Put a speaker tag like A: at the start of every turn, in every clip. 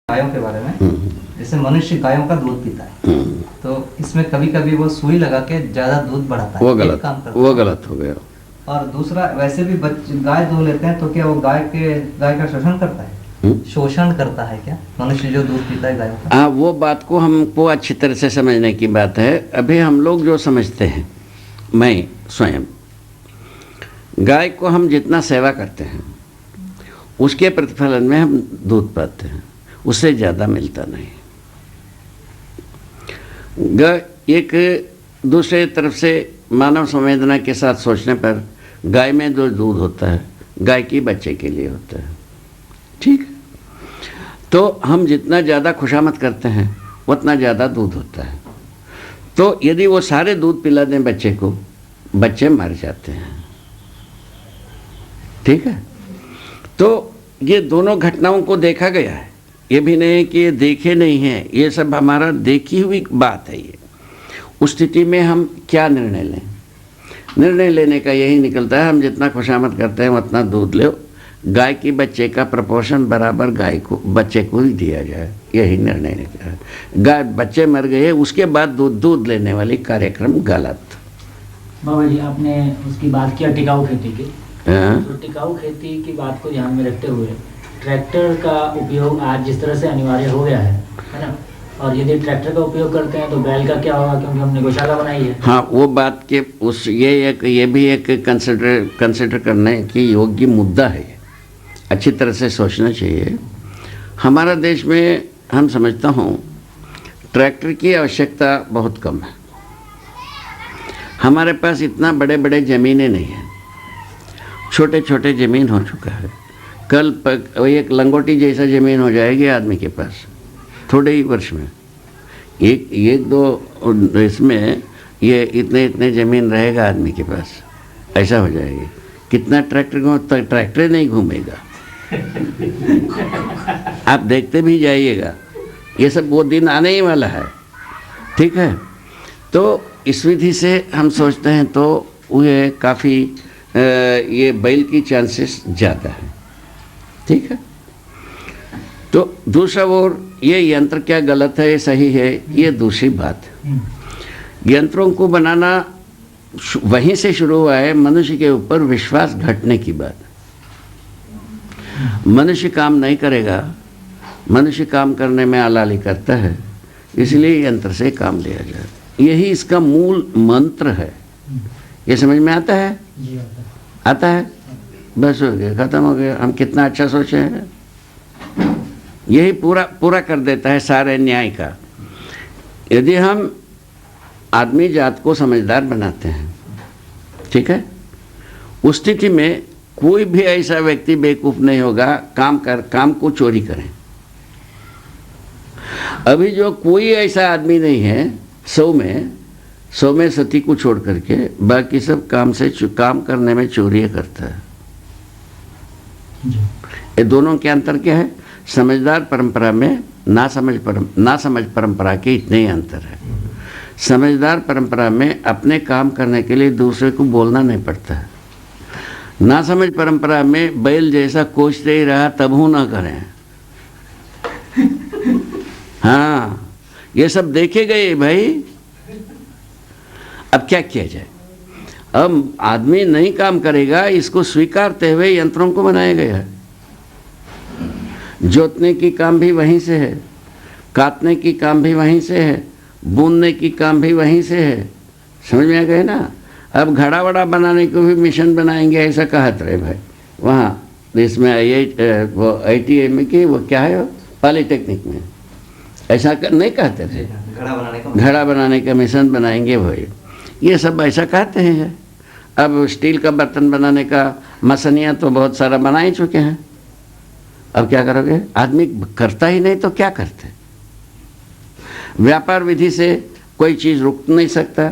A: गायों के बारे में। जैसे मनुष्य गायों का दूध पीता है, तो इसमें कभी कभी वो सुई लगा के ज्यादा दूध बढ़ाता है,
B: वो
A: एक
B: गलत
A: काम करता
B: वो
A: है।
B: गलत हो गया।
A: और दूसरा, वैसे भी गाय दूध लेते हैं तो क्या वो गाय का शोषण करता है? शोषण करता है क्या मनुष्य जो दूध पीता है गायों का?
B: हाँ, वो बात को हमको अच्छी तरह से समझने की बात है। अभी हम लोग जो समझते हैं, मैं स्वयं गाय को हम जितना सेवा करते हैं उसके प्रतिफलन में हम दूध पाते हैं, उससे ज़्यादा मिलता नहीं। गाय एक दूसरे तरफ से मानव संवेदना के साथ सोचने पर गाय में जो दूध होता है गाय की बच्चे के लिए होता है, ठीक है। तो हम जितना ज़्यादा खुशामद करते हैं उतना ज़्यादा दूध होता है। तो यदि वो सारे दूध पिला दें बच्चे को, बच्चे मर जाते हैं, ठीक है। तो ये दोनों घटनाओं को देखा गया है, ये भी नहीं कि ये देखे नहीं हैं, ये सब हमारा देखी हुई बात है। ये उस स्थिति में हम क्या निर्णय लें? निर्णय लेने का यही निकलता है, हम जितना खुशामद करते हैं उतना दूध लो, गाय की बच्चे का प्रपोर्शन बराबर गाय को बच्चे को ही दिया जाए, यही निर्णय निकला है। गाय बच्चे मर गए, उसके बाद दूध लेने वाली कार्यक्रम गलत।
C: बाबा जी, आपने उसकी बात किया टिकाऊ खेती की,
B: हाँ?
C: तो टिकाऊ खेती की बात को ध्यान में रखते हुए ट्रैक्टर का उपयोग आज जिस तरह से अनिवार्य हो गया है ना, और यदि ट्रैक्टर का उपयोग करते हैं तो बैल का क्या होगा, क्योंकि हमने गौशाला बनाई है।
B: हाँ, वो बात के उस ये भी एक कंसिडर करने की योग्य मुद्दा है। अच्छी तरह से सोचना चाहिए। हमारा देश में हम समझता हूँ ट्रैक्टर की आवश्यकता बहुत कम है। हमारे पास इतना बड़े बड़े ज़मीनें नहीं हैं, छोटे छोटे ज़मीन हो चुका है। कल एक लंगोटी जैसा ज़मीन हो जाएगी आदमी के पास थोड़े ही वर्ष में। एक दो इसमें ये इतने ज़मीन रहेगा आदमी के पास, ऐसा हो जाएगी। कितना ट्रैक्टर नहीं घूमेगा। आप देखते भी जाइएगा, ये सब वो दिन आने ही वाला है, ठीक है। तो इस विधि से हम सोचते हैं तो ये काफ़ी ये बैल की चांसेस ज़्यादा है, ठीक है। तो दूसरा ओर ये यंत्र क्या गलत है सही है, ये दूसरी बात है। यंत्रों को बनाना वहीं से शुरू हुआ है, मनुष्य के ऊपर विश्वास घटने की बात। मनुष्य काम नहीं करेगा, मनुष्य काम करने में आलाली करता है, इसलिए यंत्र से काम लिया जाए। यही इसका मूल मंत्र है। ये समझ में आता है? आता है, बस हो गया, ख़त्म हो गया। हम कितना अच्छा सोचे हैं, यही पूरा कर देता है सारे न्याय का। यदि हम आदमी जात को समझदार बनाते हैं, ठीक है, उस स्थिति में कोई भी ऐसा व्यक्ति बेवकूफ़ नहीं होगा काम को चोरी करें। अभी जो कोई ऐसा आदमी नहीं है 100 में सती को छोड़ करके बाकी सब काम करने में चोरियाँ करता है। ये दोनों के अंतर क्या है? समझदार परंपरा में ना समझ परंपरा के इतने ही अंतर है। समझदार परंपरा में अपने काम करने के लिए दूसरे को बोलना नहीं पड़ता है। ना समझ परंपरा में बैल जैसा कोचते ही रहा तब ना करें। हाँ, ये सब देखे गए भाई। अब क्या किया जाए? अब आदमी नहीं काम करेगा, इसको स्वीकारते हुए यंत्रों को बनाया गया है। जोतने की काम भी वहीं से है, काटने की काम भी वहीं से है, बुनने की काम भी वहीं से है। समझ में आ गए ना? अब घड़ा वड़ा बनाने को भी मिशन बनाएंगे, ऐसा कहते रहे भाई। वहाँ इसमें IIT में कि वो क्या है, पॉलिटेक्निक में ऐसा नहीं कहते थे, घड़ा बनाने का मिशन बनाएंगे भाई। ये सब ऐसा कहते हैं। अब स्टील का बर्तन बनाने का मसनियाँ तो बहुत सारा बना ही चुके हैं। अब क्या करोगे? आदमी करता ही नहीं तो क्या करते? व्यापार विधि से कोई चीज़ रुक नहीं सकता,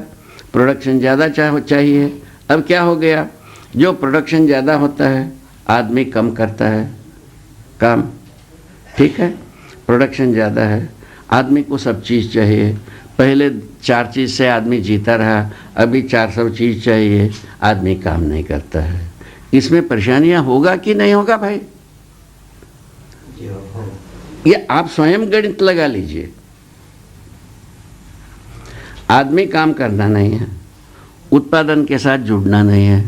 B: प्रोडक्शन ज़्यादा चाहिए। अब क्या हो गया? जो प्रोडक्शन ज़्यादा होता है आदमी कम करता है काम, ठीक है। प्रोडक्शन ज़्यादा है, आदमी को सब चीज़ चाहिए। पहले 4 चीज़ से आदमी जीता रहा, अभी 400 चीज़ चाहिए, आदमी काम नहीं करता है। इसमें परेशानियां होगा कि नहीं होगा भाई? ये आप स्वयं गणित लगा लीजिए। आदमी काम करना नहीं है, उत्पादन के साथ जुड़ना नहीं है,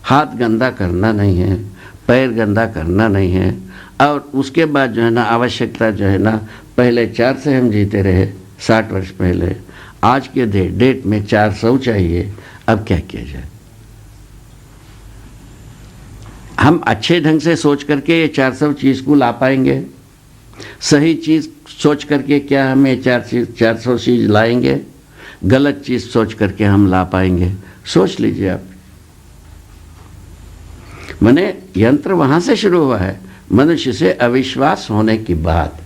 B: हाथ गंदा करना नहीं है, पैर गंदा करना नहीं है, और उसके बाद जो है ना आवश्यकता जो है ना, पहले 4 से हम जीते रहे 60 वर्ष पहले, आज के डेट में 400 चाहिए। अब क्या किया जाए? हम अच्छे ढंग से सोच करके ये 400 चीज़ को ला पाएंगे? सही चीज़ सोच करके क्या हम ये 400 चीज़ लाएंगे? गलत चीज़ सोच करके हम ला पाएंगे? सोच लीजिए आप। माने यंत्र वहाँ से शुरू हुआ है, मनुष्य से अविश्वास होने की बात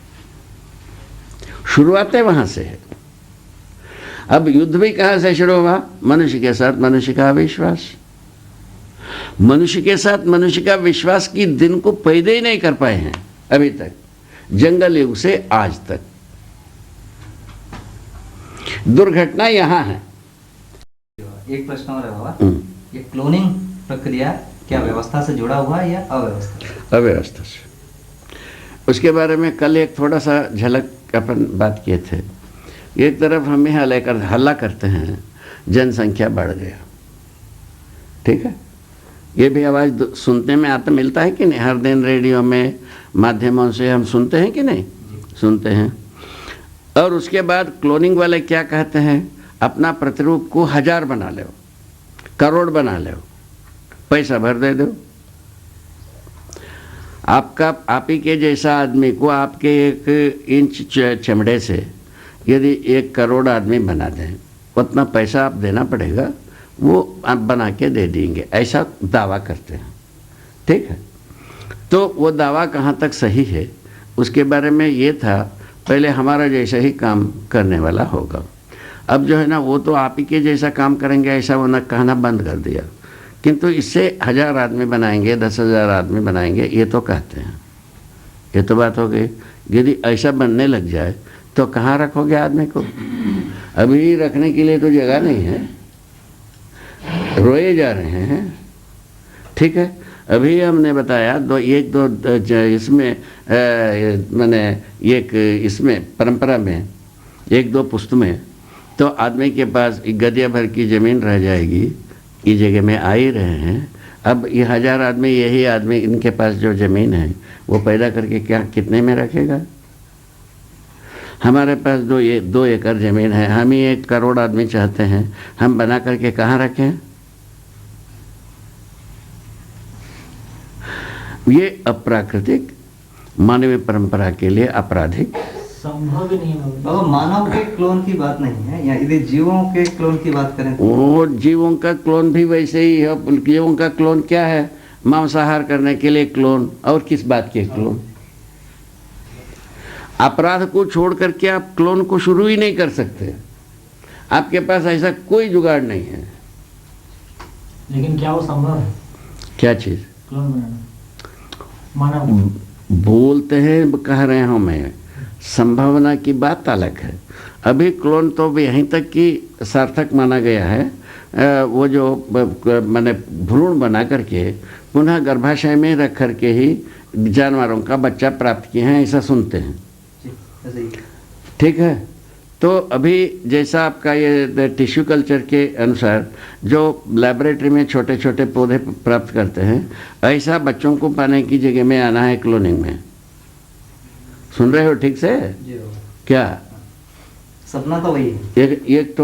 B: शुरुआत वहाँ से है। अब युद्ध भी कहाँ से शुरू हुआ? मनुष्य के साथ मनुष्य का अविश्वास। मनुष्य के साथ मनुष्य का विश्वास की दिन को पैदा ही नहीं कर पाए हैं अभी तक, जंगल युग से आज तक। दुर्घटना यहाँ है।
A: एक प्रश्न और है बाबा, ये क्लोनिंग प्रक्रिया क्या व्यवस्था से जुड़ा हुआ है या अव्यवस्था?
B: अव्यवस्था से। उसके बारे में कल एक थोड़ा सा झलक अपन बात किए थे। एक तरफ हम यहाँ लेकर हल्ला करते हैं जनसंख्या बढ़ गया, ठीक है, ये भी आवाज़ सुनने में आता मिलता है कि नहीं? हर दिन रेडियो में माध्यमों से हम सुनते हैं कि नहीं? सुनते हैं। और उसके बाद क्लोनिंग वाले क्या कहते हैं? अपना प्रतिरूप को 1000 बना लो, करोड़ बना लो, पैसा भर दे दो। आप ही के जैसा आदमी को आपके 1 इंच चमड़े से यदि 1 करोड़ आदमी बना दें, उतना पैसा आप देना पड़ेगा, वो आप बना के दे देंगे, ऐसा दावा करते हैं, ठीक है। तो वो दावा कहाँ तक सही है उसके बारे में ये था, पहले हमारा जैसा ही काम करने वाला होगा। अब जो है ना वो तो आप ही के जैसा काम करेंगे ऐसा वो न कहना बंद कर दिया, किंतु इससे 1000 आदमी बनाएंगे, 10,000 आदमी बनाएंगे, ये तो कहते हैं। ये तो बात हो गई। यदि ऐसा बनने लग जाए तो कहाँ रखोगे आदमी को? अभी रखने के लिए तो जगह नहीं है, रोए जा रहे हैं, ठीक है। अभी हमने बताया दो इसमें मैंने एक इसमें परंपरा में 1-2 पुस्त में तो आदमी के पास गदिया भर की ज़मीन रह जाएगी, ये जगह में आ ही रहे हैं। अब ये 1000 आदमी, यही आदमी इनके पास जो ज़मीन है वो पैदा करके क्या कितने में रखेगा? हमारे पास 2 एकड़ ज़मीन है, हम ही 1 करोड़ आदमी चाहते हैं, हम बना करके कहाँ रखें? ये अप्राकृतिक मानवीय परंपरा के लिए आपराधिक
C: संभव ही नहीं है
A: बाबा। मानव के क्लोन की बात नहीं है, या यदि जीवों के क्लोन की बात करें तो
B: वो जीवों का क्लोन भी वैसे ही है। जीवों का क्लोन क्या है? मांसाहार करने के लिए क्लोन, और किस बात के क्लोन? अपराध को छोड़ करके आप क्लोन को शुरू ही नहीं कर सकते, आपके पास ऐसा कोई जुगाड़ नहीं है।
C: लेकिन क्या वो संभव है?
B: क्या चीज़?
C: क्लोन बनाना मानव
B: बोलते हैं, कह रहे हूँ मैं, संभावना की बात अलग है। अभी क्लोन तो भी यहीं तक कि सार्थक माना गया है, वो जो मैंने भ्रूण बना करके पुनः गर्भाशय में रख करके ही जानवरों का बच्चा प्राप्त किए हैं, ऐसा सुनते हैं, ठीक है। तो अभी जैसा आपका ये टिश्यू कल्चर के अनुसार जो लैबोरेटरी में छोटे छोटे पौधे प्राप्त करते हैं, ऐसा बच्चों को पाने की जगह में आना है क्लोनिंग में। सुन रहे हो ठीक से? क्या
A: सपना तो वही है।
B: एक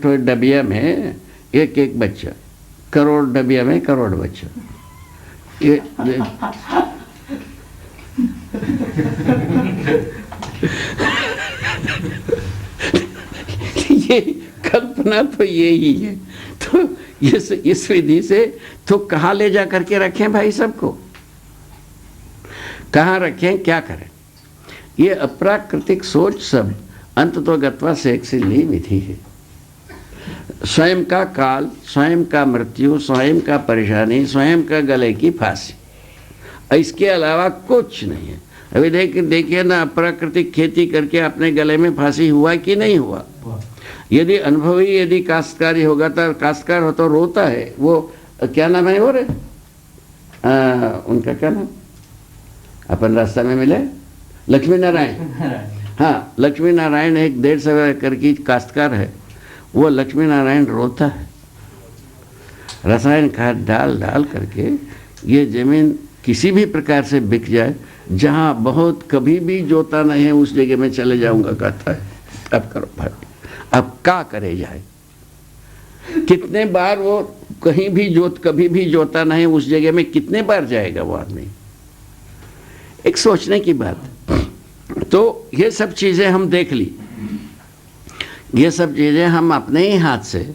B: तो डबिया में एक बच्चा, करोड़ डबिया में करोड़ बच्चा। ये कल्पना तो यही है। तो इस विधि से तो कहाँ ले जा करके रखें भाई सबको? कहाँ रखें, क्या करें? ये अप्राकृतिक सोच सब अंततोगत्वा सेक्सिली विधि है। स्वयं का काल, स्वयं का मृत्यु, स्वयं का परेशानी, स्वयं का गले की फांसी, इसके अलावा कुछ नहीं है। अभी देखिए ना, अप्राकृतिक खेती करके अपने गले में फांसी हुआ कि नहीं हुआ? यदि अनुभवी यदि काश्तकारी होगा तो काश्तकार हो तो रोता है। वो क्या नाम है वो रे, उनका क्या नाम, अपन रास्ता में मिले, लक्ष्मी नारायण। हाँ, लक्ष्मी नारायण एक 150 एकड़ की काश्तकार है, वो लक्ष्मी नारायण रोता है, रसायन खाद डाल डाल करके ये ज़मीन किसी भी प्रकार से बिक जाए, जहाँ बहुत कभी भी जोता नहीं है उस जगह में चले जाऊंगा कहता है। अब करो भाई, अब क्या करे जाए, कितने बार वो कहीं भी कभी भी जोता नहीं उस जगह में कितने बार जाएगा वो आदमी, एक सोचने की बात। तो ये सब चीज़ें हम देख ली, ये सब चीज़ें हम अपने ही हाथ से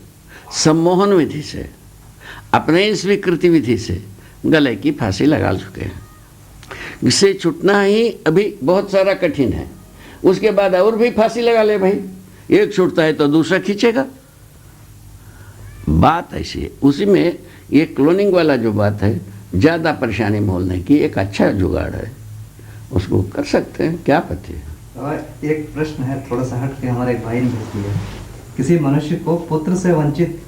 B: सम्मोहन विधि से, अपने ही स्वीकृति विधि से गले की फांसी लगा चुके हैं। इससे छूटना ही अभी बहुत सारा कठिन है, उसके बाद और भी फांसी लगा ले भाई, एक छूटता है तो दूसरा खींचेगा। बात ऐसी है, उसी में ये क्लोनिंग वाला जो बात है, ज़्यादा परेशानी मोलने की एक अच्छा जुगाड़ है, उसको कर सकते हैं, क्या पता है।
A: और एक प्रश्न है थोड़ा सा हट के, हमारे एक भाई ने पूछ लिया, किसी मनुष्य को पुत्र से वंचित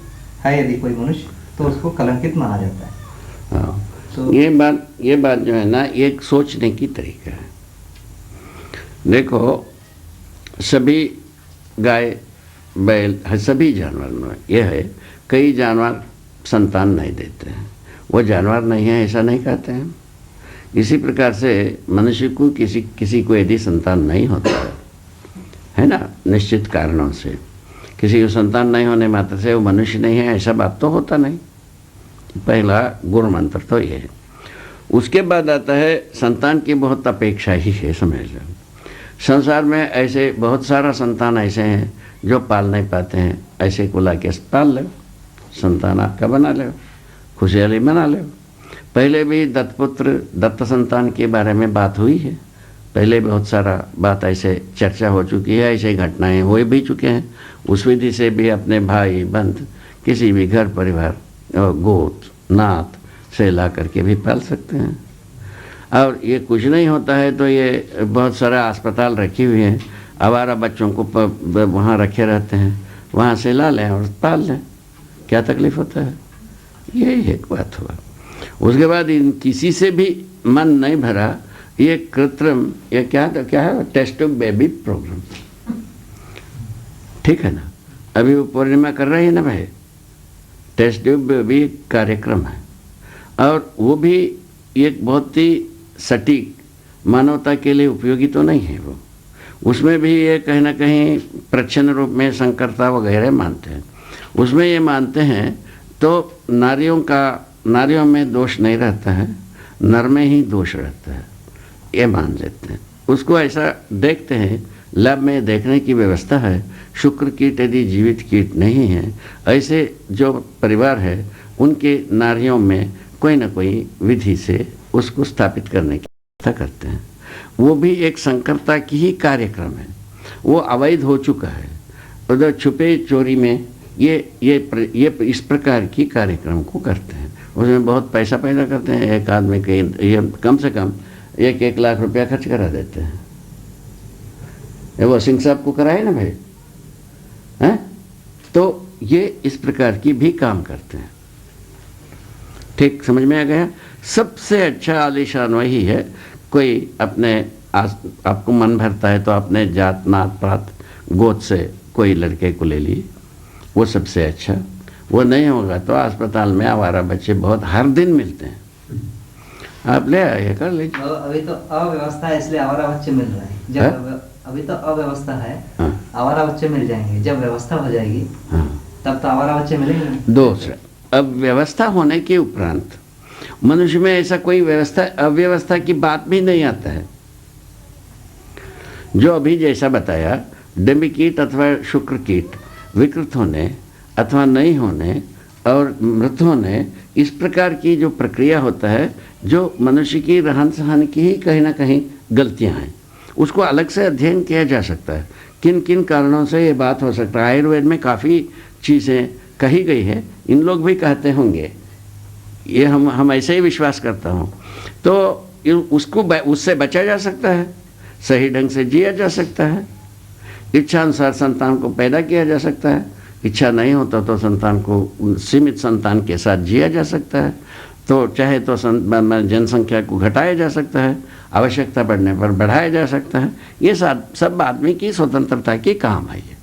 A: है यदि कोई मनुष्य, तो उसको कलंकित माना जाता है।
B: हाँ,
A: तो
B: ये बात जो है ना, एक सोचने की तरीका है। देखो, सभी गाय बैल सभी जानवर में यह है, कई जानवर संतान नहीं देते हैं, वो जानवर नहीं है ऐसा नहीं कहते हैं। इसी प्रकार से मनुष्य को किसी को यदि संतान नहीं होता है ना, निश्चित कारणों से किसी को संतान नहीं होने मात्र से वो मनुष्य नहीं है, ऐसा बात तो होता नहीं। पहला गुण मंत्र तो ये है। उसके बाद आता है संतान की बहुत अपेक्षा ही है, समझ लो। संसार में ऐसे बहुत सारा संतान ऐसे हैं जो पाल नहीं पाते हैं, ऐसे को ला के पाल लो, संतान आपका बना लो, खुशहाली बना लो। पहले भी दत्तपुत्र दत्त संतान के बारे में बात हुई है, पहले बहुत सारा बात ऐसे चर्चा हो चुकी है, ऐसे घटनाएं हो भी चुके हैं। उस विधि से भी अपने भाई बंध किसी भी घर परिवार गोत नात से ला करके भी पाल सकते हैं। और ये कुछ नहीं होता है तो ये बहुत सारा अस्पताल रखी हुई हैं, आवारा बच्चों को वहाँ रखे रहते हैं, वहाँ से ला लें और पाल लें, क्या तकलीफ होता है। यही एक बात हुआ। उसके बाद इन किसी से भी मन नहीं भरा, ये कृत्रिम ये क्या है, टेस्ट ट्यूब बेबी प्रोग्राम, ठीक है ना। अभी वो पूर्णिमा कर रही है ना भाई, टेस्ट ट्यूब बेबी कार्यक्रम है, और वो भी एक बहुत ही सटीक मानवता के लिए उपयोगी तो नहीं है वो, उसमें भी ये कहीं ना कहीं प्रच्छन्न रूप में संकरता वगैरह मानते हैं। उसमें ये मानते हैं तो नारियों में दोष नहीं रहता है, नर में ही दोष रहता है, ये मान लेते हैं। उसको ऐसा देखते हैं, लैब में देखने की व्यवस्था है, शुक्र कीट यदि जीवित कीट नहीं है, ऐसे जो परिवार है उनके नारियों में कोई ना कोई विधि से उसको स्थापित करने की व्यवस्था करते हैं। वो भी एक संकरता की ही कार्यक्रम है, वो अवैध हो चुका है। उधर छुपे चोरी में ये इस प्रकार की कार्यक्रम को करते हैं, उसमें बहुत पैसा पैदा करते हैं। एक आदमी के ये कम से कम 1 लाख रुपया खर्च करा देते हैं। वो सिंह साहब को कराए ना भाई, हैं? तो ये इस प्रकार की भी काम करते हैं। ठीक समझ में आ गया। सबसे अच्छा आलीशान वही है, कोई अपने आपको मन भरता है तो अपने जात नात पात गोद से कोई लड़के को ले ली, वो सबसे अच्छा। वो नहीं होगा तो अस्पताल में आवारा बच्चे बहुत हर दिन मिलते हैं, आप ले आइए कर लीजिए।
A: अभी तो अव्यवस्था है इसलिए आवारा बच्चे मिल रहे हैं। जब अभी तो अव्यवस्था है,
B: हाँ।
A: आवारा बच्चे मिल जाएंगे, जब व्यवस्था हो जाएगी
B: हाँ।
A: तब तो आवारा बच्चे मिलेंगे।
B: दूसरा, अब व्यवस्था होने के उपरांत मनुष्य में ऐसा कोई व्यवस्था अव्यवस्था की बात भी नहीं आता है। जो अभी जैसा बताया, डिम्बी कीट अथवा शुक्र कीट विकृत होने अथवा नहीं होने और मृत होने, इस प्रकार की जो प्रक्रिया होता है, जो मनुष्य की रहन सहन की ही कहीं ना कहीं गलतियां हैं, उसको अलग से अध्ययन किया जा सकता है। किन किन कारणों से ये बात हो सकता है, आयुर्वेद में काफ़ी चीज़ें कही गई है, इन लोग भी कहते होंगे, ये हम ऐसे ही विश्वास करता हूँ। तो उसको उससे बचा जा सकता है, सही ढंग से जिया जा सकता है, इच्छा अनुसार संतान को पैदा किया जा सकता है, इच्छा नहीं होता तो संतान को सीमित संतान के साथ जिया जा सकता है। तो चाहे तो जनसंख्या को घटाया जा सकता है, आवश्यकता पड़ने पर बढ़ाया जा सकता है। ये सब आदमी की स्वतंत्रता की काम है। ये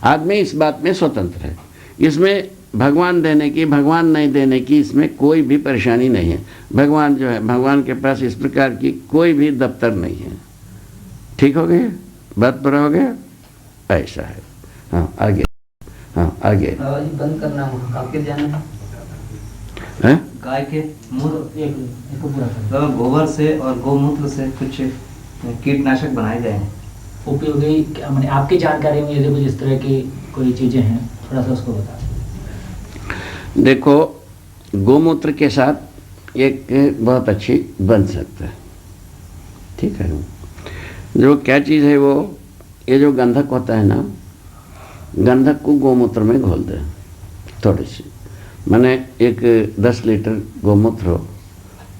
B: आदमी इस बात में स्वतंत्र है। इसमें भगवान देने की, भगवान नहीं देने की, इसमें कोई भी परेशानी नहीं है। भगवान जो है, भगवान के पास इस प्रकार की कोई भी दफ्तर नहीं है। ठीक हो गया? बात पूरा हो गया? ऐसा है। हाँ आगे, हाँ आगे।
A: बंद करना है, आपके ध्यान में
B: है?
A: गाय के मूत्र
C: एक पूरा कर
A: गोबर से और गौमूत्र से कुछ कीटनाशक बनाए गए हैं।
C: उपयोगी मैंने आपकी जानकारी में यदि कुछ इस तरह की कोई चीज़ें हैं, थोड़ा सा उसको बता।
B: देखो, गौमूत्र के साथ एक बहुत अच्छी बन सकता है। ठीक है। जो क्या चीज़ है वो, ये जो गंधक होता है ना, गंधक को गौमूत्र में घोल दें थोड़ी सी। मैंने एक 10 लीटर गौमूत्र हो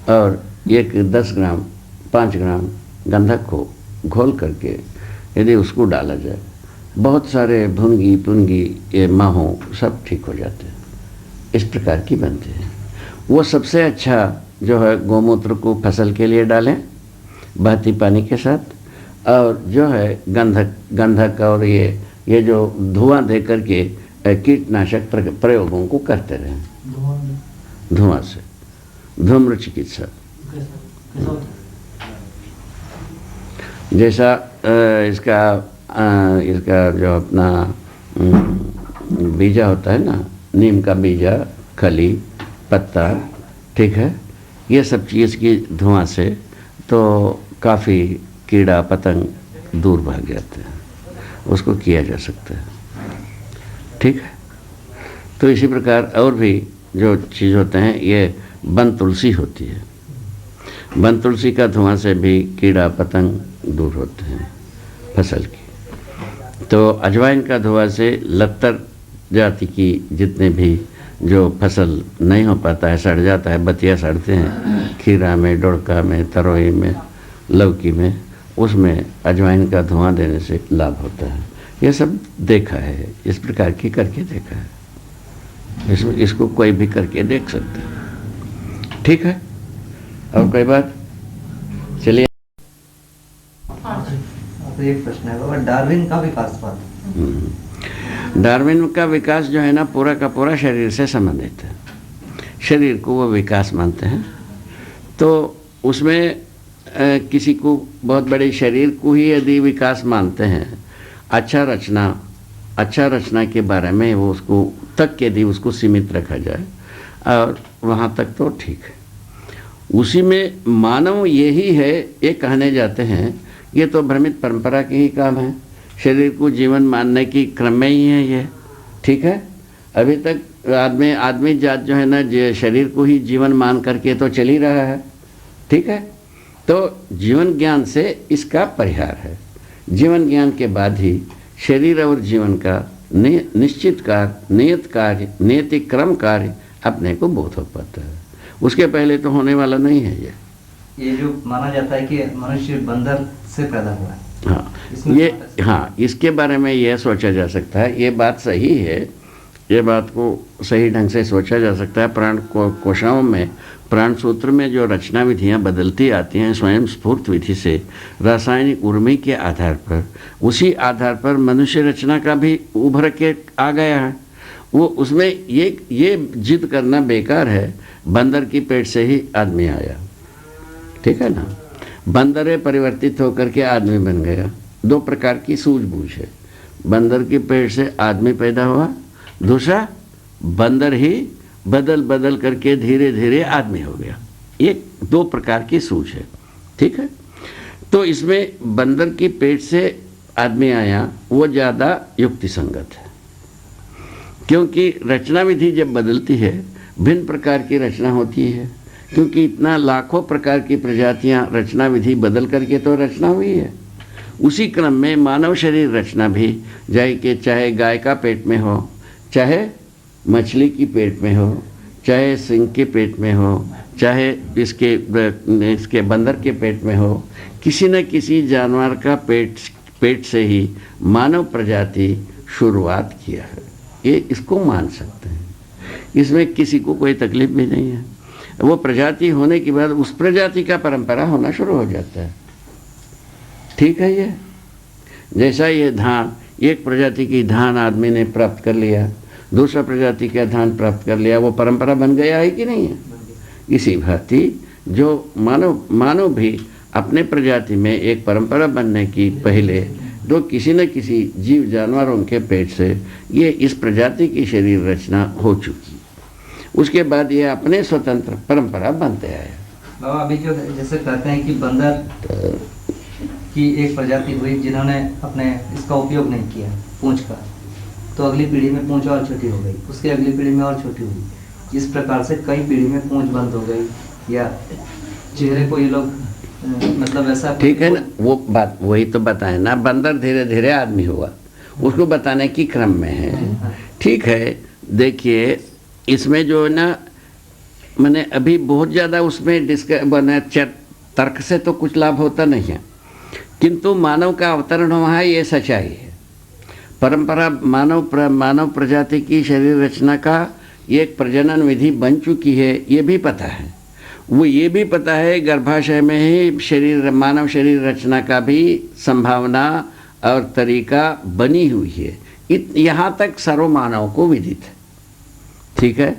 B: और एक 10 ग्राम 5 ग्राम गंधक को घोल करके यदि उसको डाला जाए, बहुत सारे भुनगी पुनगी ये माहों सब ठीक हो जाते हैं। इस प्रकार की बनते हैं। वो सबसे अच्छा जो है, गौमूत्र को फसल के लिए डालें बहती पानी के साथ, और जो है गंधक और ये जो धुआं दे करके कीटनाशक प्रयोगों को करते रहें। धुआं से धूम्र चिकित्सा जैसा इसका जो अपना बीजा होता है ना, नीम का बीजा, खली, पत्ता, ठीक है, ये सब चीज़ की धुआं से तो काफ़ी कीड़ा पतंग दूर भाग जाते हैं। उसको किया जा सकता है। ठीक है। तो इसी प्रकार और भी जो चीज़ होते हैं, ये वन तुलसी होती है। वन तुलसी का धुआं से भी कीड़ा पतंग दूर होते हैं फसल की। तो अजवाइन का धुआं से लत्तर जाति की जितने भी जो फसल नहीं हो पाता है, सड़ जाता है, बतिया सड़ते हैं, खीरा में, डोड़का में, तरोई में, लौकी में, उसमें अजवाइन का धुआं देने से लाभ होता है। ये सब देखा है, इस प्रकार की करके देखा है। इसको कोई भी करके देख सकता है। ठीक है। और कोई बात? चलिए।
A: तो एक प्रश्न है बाबा, डार्विन का विकास बात।
B: डार्विन का विकास जो है ना, पूरा का पूरा शरीर से संबंधित है। शरीर को वो विकास मानते हैं। तो उसमें किसी को बहुत बड़े शरीर को ही यदि विकास मानते हैं, अच्छा रचना के बारे में वो उसको तक यदि उसको सीमित रखा जाए और वहाँ तक तो ठीक है। उसी में मानव यही है, ये कहने जाते हैं, ये तो भ्रमित परंपरा के ही काम है। शरीर को जीवन मानने की क्रम में ही है ये। ठीक है। अभी तक आदमी जात जो है ना, शरीर को ही जीवन मान करके तो चल ही रहा है। ठीक है। तो जीवन ज्ञान से इसका परिहार है। जीवन ज्ञान के बाद ही शरीर और जीवन का निश्चित कार्य, नियत कार्य, नियति क्रम कार्य अपने को बोध हो पाता है। उसके पहले तो होने वाला नहीं है ये
A: जो माना जाता है कि मनुष्य बंदर से पैदा हुआ है।
B: हाँ, इसके बारे में यह सोचा जा सकता है। ये बात सही है। ये बात को सही ढंग से सोचा जा सकता है। प्राण कोशाओं में, प्राण सूत्र में जो रचना विधियाँ बदलती आती हैं स्वयं स्फूर्त विधि से, रासायनिक उर्मी के आधार पर, उसी आधार पर मनुष्य रचना का भी उभर के आ गया है। वो उसमें ये जिद करना बेकार है, बंदर की पेट से ही आदमी आया। ठीक है ना। बंदर परिवर्तित होकर के आदमी बन गया। 2 प्रकार की सूझबूझ है। बंदर की पेट से आदमी पैदा हुआ, दूसरा बंदर ही बदल करके धीरे धीरे आदमी हो गया। ये 2 प्रकार की सूझ है। ठीक है। तो इसमें बंदर की पेट से आदमी आया वो ज़्यादा युक्ति संगत है, क्योंकि रचना विधि जब बदलती है भिन्न प्रकार की रचना होती है, क्योंकि इतना लाखों प्रकार की प्रजातियां रचना विधि बदल करके तो रचना हुई है। उसी क्रम में मानव शरीर रचना भी चाहे गाय का पेट में हो, चाहे मछली की पेट में हो, चाहे सिंह के पेट में हो, चाहे इसके बंदर के पेट में हो, किसी न किसी जानवर का पेट से ही मानव प्रजाति शुरुआत किया है। ये इसको मान सकते हैं। इसमें किसी को कोई तकलीफ भी नहीं है। वो प्रजाति होने के बाद उस प्रजाति का परंपरा होना शुरू हो जाता है। ठीक है, ये जैसा ये धान, एक प्रजाति की धान आदमी ने प्राप्त कर लिया, दूसरा प्रजाति का धान प्राप्त कर लिया, वो परंपरा बन गया है कि नहीं है? इसी भांति जो मानव भी अपने प्रजाति में एक परंपरा बनने की पहले तो किसी न किसी जीव जानवरों के पेट से ये इस प्रजाति की शरीर रचना हो चुकी, उसके बाद ये अपने स्वतंत्र परंपरा बनते आए।
A: बाबा अभी जो जैसे कहते हैं कि बंदर की एक प्रजाति हुई जिन्होंने अपने इसका उपयोग नहीं किया पूंछ का, तो अगली पीढ़ी में पूंछ और छोटी हो गई, उसकी अगली पीढ़ी में और छोटी हुई, इस प्रकार से कई पीढ़ी में पूंछ बंद हो गई या चेहरे को ये लोग मतलब ऐसा।
B: ठीक है ना, वो बात वही तो बताए ना, बंदर धीरे धीरे आदमी हुआ, उसको बताने की क्रम में है। ठीक है, देखिए इसमें जो है ना, मैंने अभी बहुत ज़्यादा उसमें तर्क से तो कुछ लाभ होता नहीं है, किंतु मानव का अवतरण हुआ है, ये सच्चाई है। परंपरा मानव प्रजाति की शरीर रचना का एक प्रजनन विधि बन चुकी है, ये भी पता है। वो ये भी पता है गर्भाशय में ही मानव शरीर रचना का भी संभावना और तरीका बनी हुई है, यहाँ तक सर्व मानव को विदित है। ठीक है,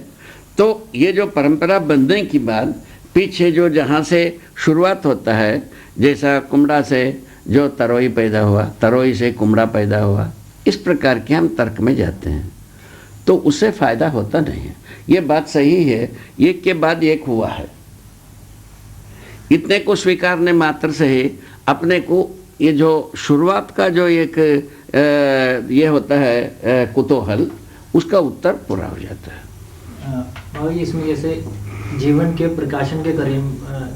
B: तो ये जो परंपरा बनने के बाद पीछे जो जहाँ से शुरुआत होता है, जैसा कुमड़ा से जो तरोई पैदा हुआ, तरोई से कुमड़ा पैदा हुआ, इस प्रकार के हम तर्क में जाते हैं, तो उससे फ़ायदा होता नहीं है। ये बात सही है, एक के बाद एक हुआ है, इतने को स्वीकारने मात्र से ही अपने को ये जो शुरुआत का जो एक ये होता है कुतूहल, उसका उत्तर पूरा हो जाता है।
C: और इसमें जैसे जीवन के प्रकाशन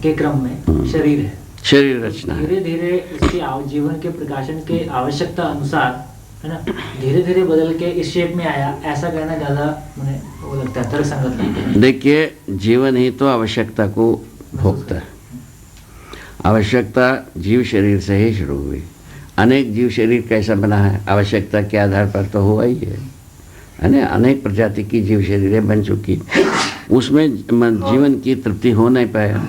C: के क्रम में शरीर है,
B: शरीर रचना है,
C: धीरे धीरे इसके जीवन के प्रकाशन के आवश्यकता अनुसार है ना, धीरे धीरे बदल के इस शेप में आया, ऐसा कहना ज़्यादा मुझे वो लगता है तर्कसंगत नहीं है।
B: देखिए जीवन ही तो आवश्यकता को भोगता है, आवश्यकता जीव शरीर से ही शुरू हुई। अनेक जीव शरीर कैसा बना है, आवश्यकता के आधार पर तो हुआ ही है ना। अनेक प्रजाति की जीव शरीरें बन चुकी, उसमें जीवन की तृप्ति हो नहीं पाया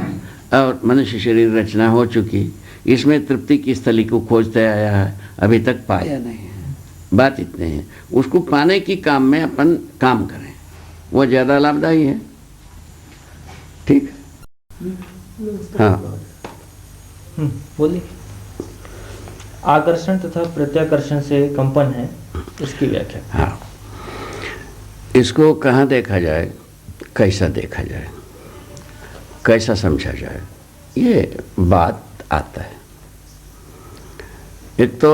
B: और मनुष्य शरीर रचना हो चुकी, इसमें तृप्ति की स्थली को खोजते आया है, अभी तक पाया नहीं है। बात इतने है, उसको पाने की काम में अपन काम करें, वो ज़्यादा लाभदायी है। ठीक, हाँ
D: बोलिए। आकर्षण तथा प्रत्याकर्षण से कंपन है, इसकी व्याख्या।
B: हाँ, इसको कहाँ देखा जाए, कैसा देखा जाए, कैसा समझा जाए, ये बात आता है। एक तो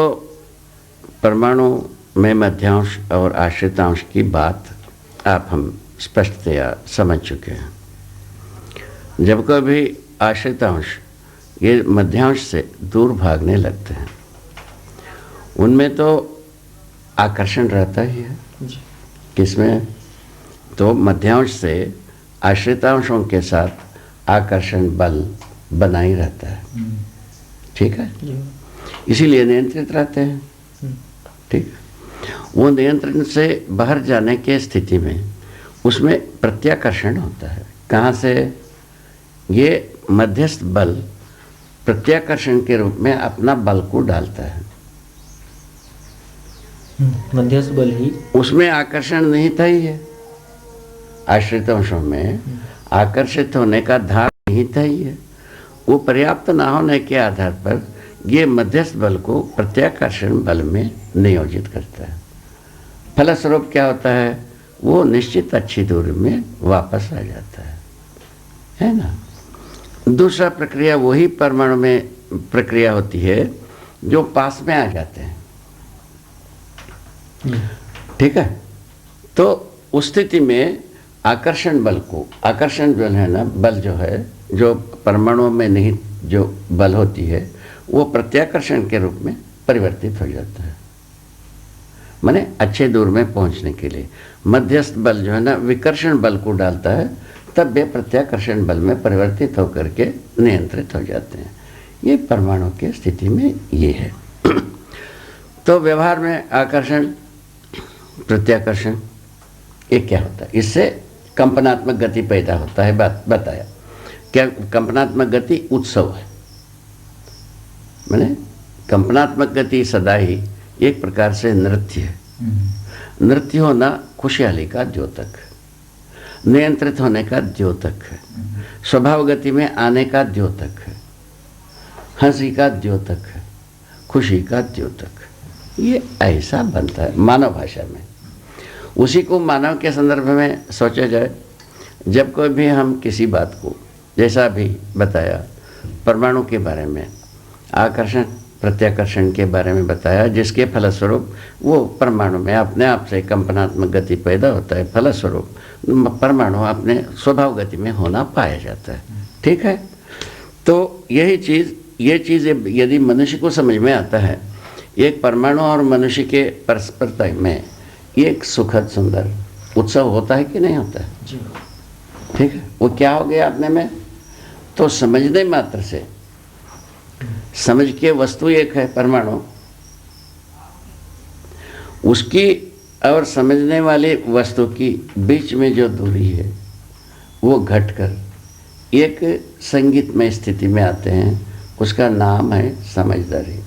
B: परमाणु में मध्यांश और आश्रितांश की बात आप हम स्पष्टतया समझ चुके हैं। जब कभी आश्रितांश ये मध्यांश से दूर भागने लगते हैं, उनमें तो आकर्षण रहता ही है। किसमें? तो मध्यांश से आश्रितांशों के साथ आकर्षण बल बना ही रहता है। ठीक है, इसीलिए नियंत्रित रहते हैं। ठीक, वो नियंत्रण से बाहर जाने के स्थिति में उसमें प्रत्याकर्षण होता है। कहाँ से? ये मध्यस्थ बल प्रत्याकर्षण के रूप में अपना बल को डालता है।
D: मध्यस्थ बल ही, उसमें
B: आकर्षण नहीं था ही है, आश्रित अंशों में आकर्षित होने का धार नहीं था ही है। वो पर्याप्त न होने के आधार पर ये मध्यस्थ बल को प्रत्याकर्षण बल में नियोजित करता है। फलस्वरूप क्या होता है? वो निश्चित अच्छी दूरी में वापस आ जाता है ना। दूसरा प्रक्रिया वही परमाणु में प्रक्रिया होती है जो पास में आ जाते हैं। ठीक है, तो उस स्थिति में आकर्षण बल को, आकर्षण जो है ना बल जो है, जो परमाणुओं में नहीं जो बल होती है, वो प्रत्याकर्षण के रूप में परिवर्तित हो जाता है। माने अच्छे दूर में पहुंचने के लिए मध्यस्थ बल जो है ना विकर्षण बल को डालता है, तब वे प्रत्याकर्षण बल में परिवर्तित होकर के नियंत्रित हो जाते हैं। ये परमाणु की स्थिति में ये है। तो व्यवहार में आकर्षण प्रत्याकर्षण ये क्या होता है? इससे कंपनात्मक गति पैदा होता है, बात बताया। क्या कंपनात्मक गति उत्सव है। मैंने कंपनात्मक गति सदा ही एक प्रकार से नृत्य है। नृत्य होना खुशहाली का द्योतक, नियंत्रित होने का द्योतक है, स्वभाव गति में आने का द्योतक है, हंसी का द्योतक है, खुशी का द्योतक। ये ऐसा बनता है मानव भाषा में। उसी को मानव के संदर्भ में सोचा जाए, जब कोई भी हम किसी बात को, जैसा अभी बताया परमाणु के बारे में, आकर्षण प्रत्याकर्षण के बारे में बताया, जिसके फलस्वरूप वो परमाणु में अपने आप से कंपनात्मक गति पैदा होता है, फलस्वरूप परमाणु अपने स्वभाव गति में होना पाया जाता है। ठीक है, तो यही चीज़, ये चीज़ यदि मनुष्य को समझ में आता है, एक परमाणु और मनुष्य के परस्परता में एक सुखद सुंदर उत्सव होता है कि नहीं होता है। ठीक है, वो क्या हो गया अपने में, तो समझने मात्र से, समझ के वस्तु एक है परमाणु, उसकी और समझने वाली वस्तु की बीच में जो दूरी है वो घटकर एक संगीतमय स्थिति में आते हैं। उसका नाम है समझदारी।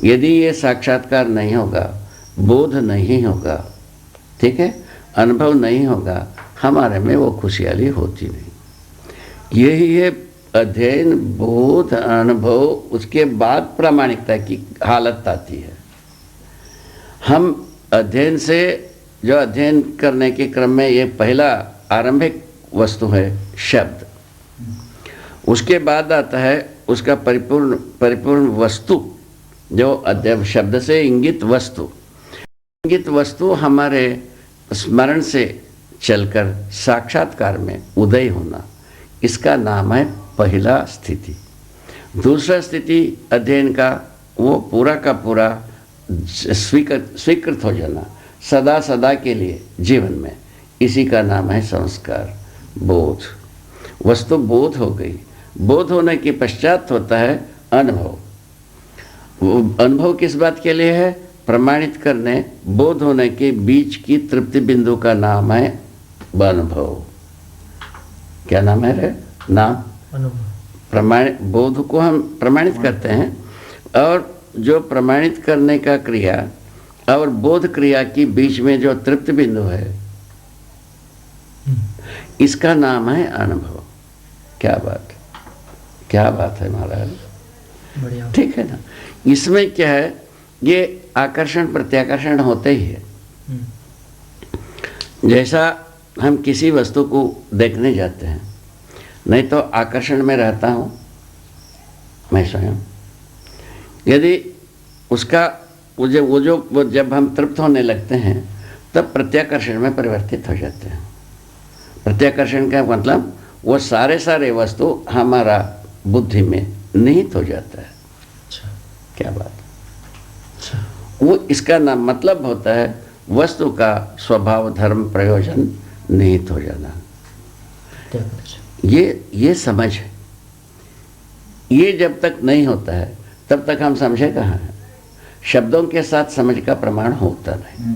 B: यदि ये साक्षात्कार नहीं होगा, बोध नहीं होगा, ठीक है, अनुभव नहीं होगा, हमारे में वो खुशहाली होती नहीं। यही है अध्ययन, बोध, अनुभव, उसके बाद प्रामाणिकता की हालत आती है। हम अध्ययन से, जो अध्ययन करने के क्रम में ये पहला आरंभिक वस्तु है शब्द, उसके बाद आता है उसका परिपूर्ण वस्तु, जो अध्ययन शब्द से इंगित वस्तु। इंगित वस्तु हमारे स्मरण से चलकर साक्षात्कार में उदय होना, इसका नाम है पहला स्थिति। दूसरा स्थिति अध्ययन का, वो पूरा का पूरा स्वीकृत हो जाना सदा सदा के लिए जीवन में, इसी का नाम है संस्कार, बोध। वस्तु बोध हो गई, बोध होने के पश्चात होता है अनुभव। वो अनुभव किस बात के लिए है, प्रमाणित करने, बोध होने के बीच की तृप्ति बिंदु का नाम है अनुभव। क्या नाम है रे? नाम प्रमाणित। बोध को हम प्रमाणित करते हैं, और जो प्रमाणित करने का क्रिया और बोध क्रिया के बीच में जो तृप्ति बिंदु है, इसका नाम है अनुभव। क्या बात, क्या बात है महाराज,
D: बढ़िया।
B: ठीक है ना। इसमें क्या है, ये आकर्षण प्रत्याकर्षण होते ही है। जैसा हम किसी वस्तु को देखने जाते हैं, नहीं तो आकर्षण में रहता हूँ मैं स्वयं, यदि उसका वो जब हम तृप्त होने लगते हैं तब प्रत्याकर्षण में परिवर्तित हो जाते हैं। प्रत्याकर्षण का मतलब वो सारे वस्तु हमारा बुद्धि में निहित हो जाता है।
C: अच्छा।
B: क्या बात। वो इसका नाम मतलब होता है वस्तु का स्वभाव, धर्म, प्रयोजन निहित हो जाना। ये समझ है। ये जब तक नहीं होता है तब तक हम समझे कहाँ हैं। शब्दों के साथ समझ का प्रमाण होता नहीं।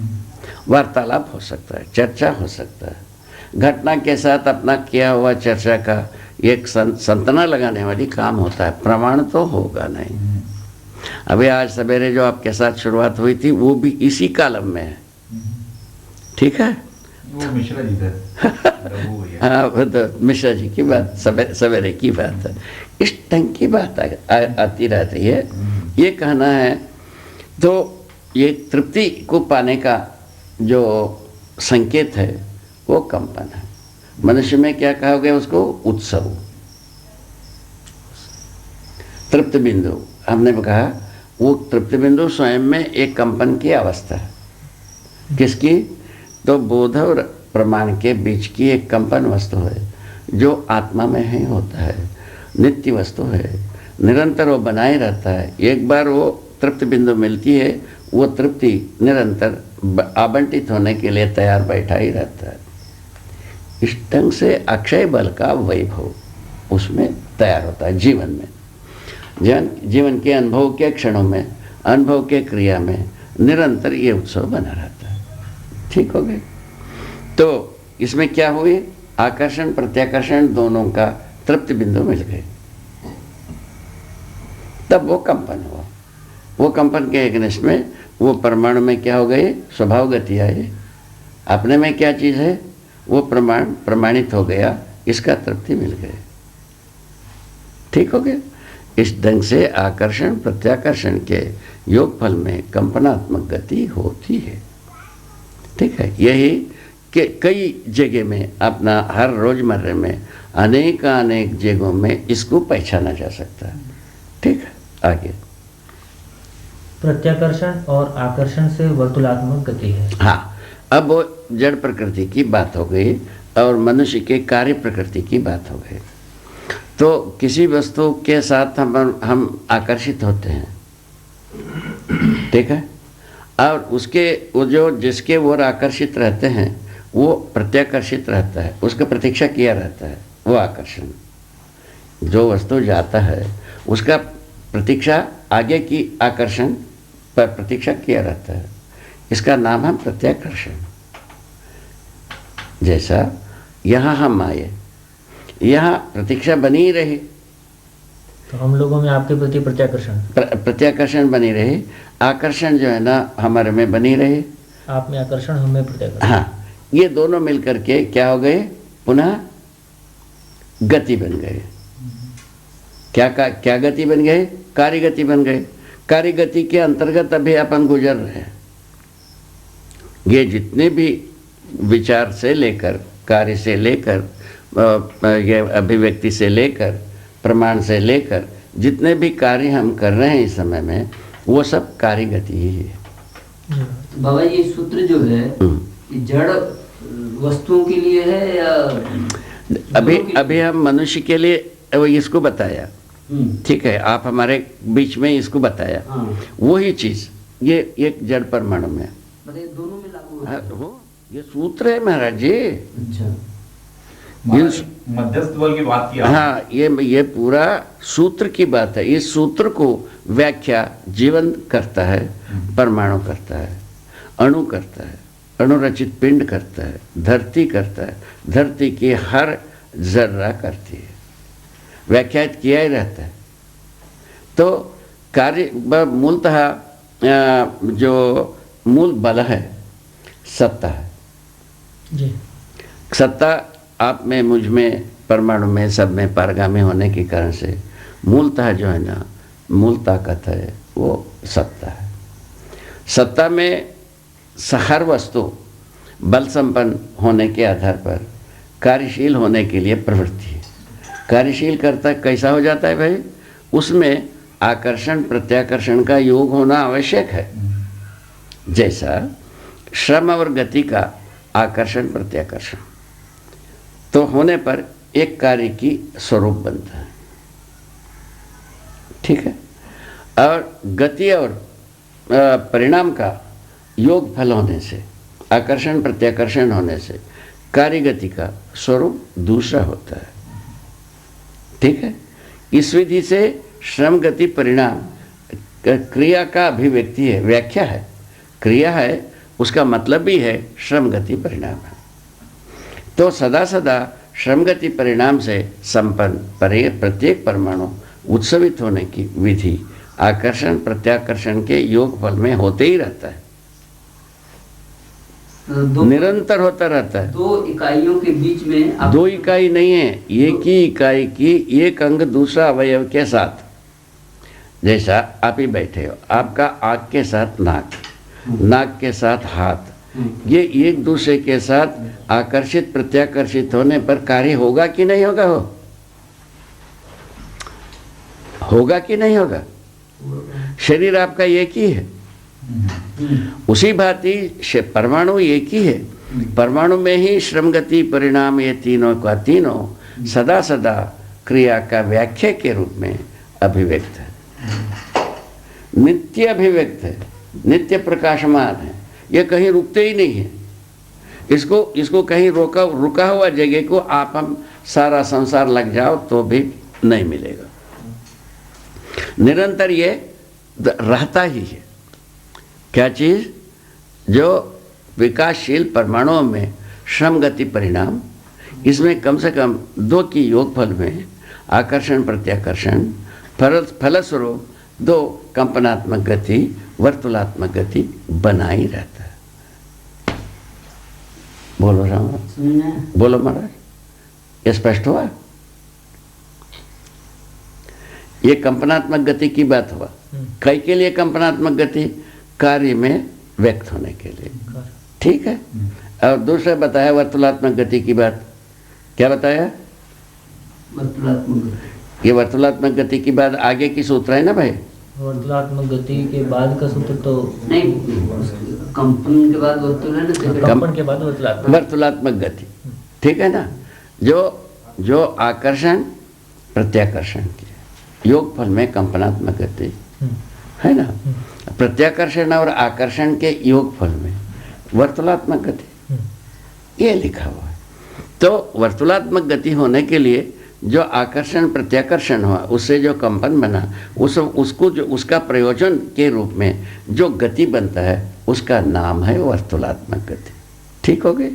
B: वार्तालाप हो सकता है, चर्चा हो सकता है, घटना के साथ अपना किया हुआ चर्चा का एक संतना लगाने वाली काम होता है, प्रमाण तो होगा नहीं। अभी आज सवेरे जो आपके साथ शुरुआत हुई थी वो भी इसी कालम में है, ठीक है।
E: वो मिश्रा जी था।
B: हाँ, वो तो मिश्रा जी की बात, सवेरे की बात है। इस ढंग की बात आती रहती है। ये कहना है तो ये तृप्ति को पाने का जो संकेत है वो कंपन है। मनुष्य में क्या कहोगे उसको, उत्सव, तृप्त बिंदु। हमने कहा वो तृप्त बिंदु स्वयं में एक कंपन की अवस्था है। किसकी, तो बोध और प्रमाण के बीच की एक कंपन वस्तु है, जो आत्मा में ही होता है, नित्य वस्तु है, निरंतर वो बनाए रहता है। एक बार वो तृप्त बिंदु मिलती है, वो तृप्ति निरंतर आवंटित होने के लिए तैयार बैठा ही रहता है। इस ढंग से अक्षय बल का वैभव उसमें तैयार होता है जीवन में। जीवन के अनुभव के क्षणों में, अनुभव के क्रिया में निरंतर ये उत्सव बना रहता है। ठीक हो गए। तो इसमें क्या हुई, आकर्षण प्रत्याकर्षण दोनों का तृप्ति बिंदु मिल गए, तब वो कंपन हुआ। वो कंपन के एगनेस्ट में वो परमाणु में क्या हो गए, स्वभाव गति आई। अपने में क्या चीज़ है, वो प्रमाणित हो गया, इसका तृप्ति मिल गए, ठीक हो गया। इस ढंग से आकर्षण प्रत्याकर्षण के योगफल में कंपनात्मक गति होती है, ठीक है। यही कि कई जगह में अपना हर रोजमर्रे में अनेक जगहों में इसको पहचाना जा सकता है, ठीक है। आगे
D: प्रत्याकर्षण और आकर्षण से वर्तुलात्मक गति है।
B: हाँ, अब वो जड़ प्रकृति की बात हो गई और मनुष्य के कार्य प्रकृति की बात हो गई। तो किसी वस्तु के साथ हम आकर्षित होते हैं, ठीक है, और उसके वो जो जिसके वो आकर्षित रहते हैं वो प्रत्याकर्षित रहता है, उसका प्रतीक्षा किया रहता है। वो आकर्षण, जो वस्तु जाता है उसका प्रतीक्षा, आगे की आकर्षण पर प्रतीक्षा किया रहता है, इसका नाम है प्रत्याकर्षण। जैसा यहाँ हम आए, यहाँ प्रतीक्षा बनी रही,
D: तो हम लोगों में आपके प्रति
B: प्रत्याकर्षण बनी रही, आकर्षण जो है ना हमारे में बनी रही,
D: आप में आकर्षण, हम में प्रत्याकर्षण।
B: हाँ, ये दोनों मिलकर के क्या हो गए, पुनः गति बन गए। क्या गति बन गए, कार्य गति बन गए। कार्य गति के अंतर्गत अभी अपन गुजर रहे हैं। ये जितने भी विचार से लेकर, कार्य से लेकर, ये अभिव्यक्ति से लेकर, प्रमाण से लेकर जितने भी कार्य हम कर रहे हैं इस समय में, वो सब कार्य गति ही है।
A: बाबा ये सूत्र जो है ये जड़ वस्तुओं के लिए है या
B: अभी हम मनुष्य के लिए वो इसको बताया, ठीक है, आप हमारे बीच में इसको बताया।
A: हाँ।
B: वही चीज ये एक जड़ परमाणु में
A: मतलब दोनों में लागू होता
B: हाँ,
A: है।
B: वो ये सूत्र है महाराज जी।
A: अच्छा,
E: मध्यस्थ बल की बात की आपने।
B: हाँ, ये पूरा सूत्र की बात है। इस सूत्र को व्याख्या जीवन करता है, परमाणु करता है, अणु करता है, अणुरचित पिंड करता है, धरती करता है, धरती की हर जर्रा करती है, व्याख्यात किया ही रहता है। तो कार्य मूलतः जो मूल बल है सत्ता है
D: जी।
B: सत्ता आप में, मुझ में, परमाणु में, सब में पारगामी होने के कारण से मूलतः जो है ना मूल ताकत है वो सत्ता है। सत्ता में हर वस्तु बल संपन्न होने के आधार पर कार्यशील होने के लिए प्रवृत्ति है। कार्यशील करता कैसा हो जाता है भाई, उसमें आकर्षण प्रत्याकर्षण का योग होना आवश्यक है। जैसा श्रम और गति का आकर्षण प्रत्याकर्षण तो होने पर एक कार्य की स्वरूप बनता है, ठीक है। और गति और परिणाम का योग फल होने से, आकर्षण प्रत्याकर्षण होने से कार्य गति का स्वरूप दूसरा होता है, ठीक है। इस विधि से श्रम गति परिणाम क्रिया का अभिव्यक्ति है, व्याख्या है, क्रिया है, उसका मतलब भी है श्रम गति परिणाम है। तो सदा सदा श्रम गति परिणाम से संपन्न प्रत्येक परमाणु उत्सवित होने की विधि आकर्षण प्रत्याकर्षण के योग फल में होते ही रहता है, निरंतर होता रहता है।
A: दो इकाइयों के बीच में
B: दो इकाई नहीं है, एक ही इकाई की एक अंग दूसरा अवयव के साथ। जैसा आप ही बैठे हो, आपका आँख के साथ नाक, नाक के साथ हाथ, ये एक दूसरे के साथ आकर्षित प्रत्याकर्षित होने पर कार्य होगा कि नहीं होगा? होगा कि नहीं होगा? शरीर आपका एक ही है, उसी भांति परमाणु एक ही है। परमाणु में ही श्रम गति परिणाम ये तीनों का तीनों सदा सदा क्रिया का व्याख्या के रूप में अभिव्यक्त है, नित्य अभिव्यक्त है, नित्य प्रकाशमान है, ये कहीं रुकते ही नहीं है। इसको कहीं रुका हुआ जगह को आप हम सारा संसार लग जाओ तो भी नहीं मिलेगा, निरंतर ये रहता ही है। क्या चीज़? जो विकासशील परमाणुओं में श्रम गति परिणाम, इसमें कम से कम दो की योगफल में आकर्षण प्रत्याकर्षण फलस्वरूप दो कंपनात्मक गति वर्तुलात्मक गति बना ही रहता है। बोलो राम, बोलो महाराज, ये स्पष्ट हुआ? ये कंपनात्मक गति की बात हुआ। कई के लिए कंपनात्मक गति? कार्य में व्यक्त होने के लिए, ठीक है। और दूसरा बताया वर्तुलात्मक गति की बात। क्या बताया?
A: वर्तुलात्मक
B: ये वर्तुलात्मक गति की बात आगे की सूत्र है ना भाई?
D: वर्तुलात्मक गति के बाद का सूत्र तो
A: नहीं, कंपन के बाद वर्तुल है ना,
D: कंपन के बाद
B: वर्तुलात्मक गति, ठीक है ना। जो आकर्षण प्रत्याकर्षण की योगफल में कंपनात्मक गति है ना, प्रत्याकर्षण और आकर्षण के योगफल में वर्तुलात्मक गति, ये लिखा हुआ है। तो वर्तुलात्मक गति होने के लिए जो आकर्षण प्रत्याकर्षण हुआ, उससे जो कंपन बना, उसको जो उसका प्रयोजन के रूप में जो गति बनता है, उसका नाम है वर्तुलात्मक गति। ठीक हो गए?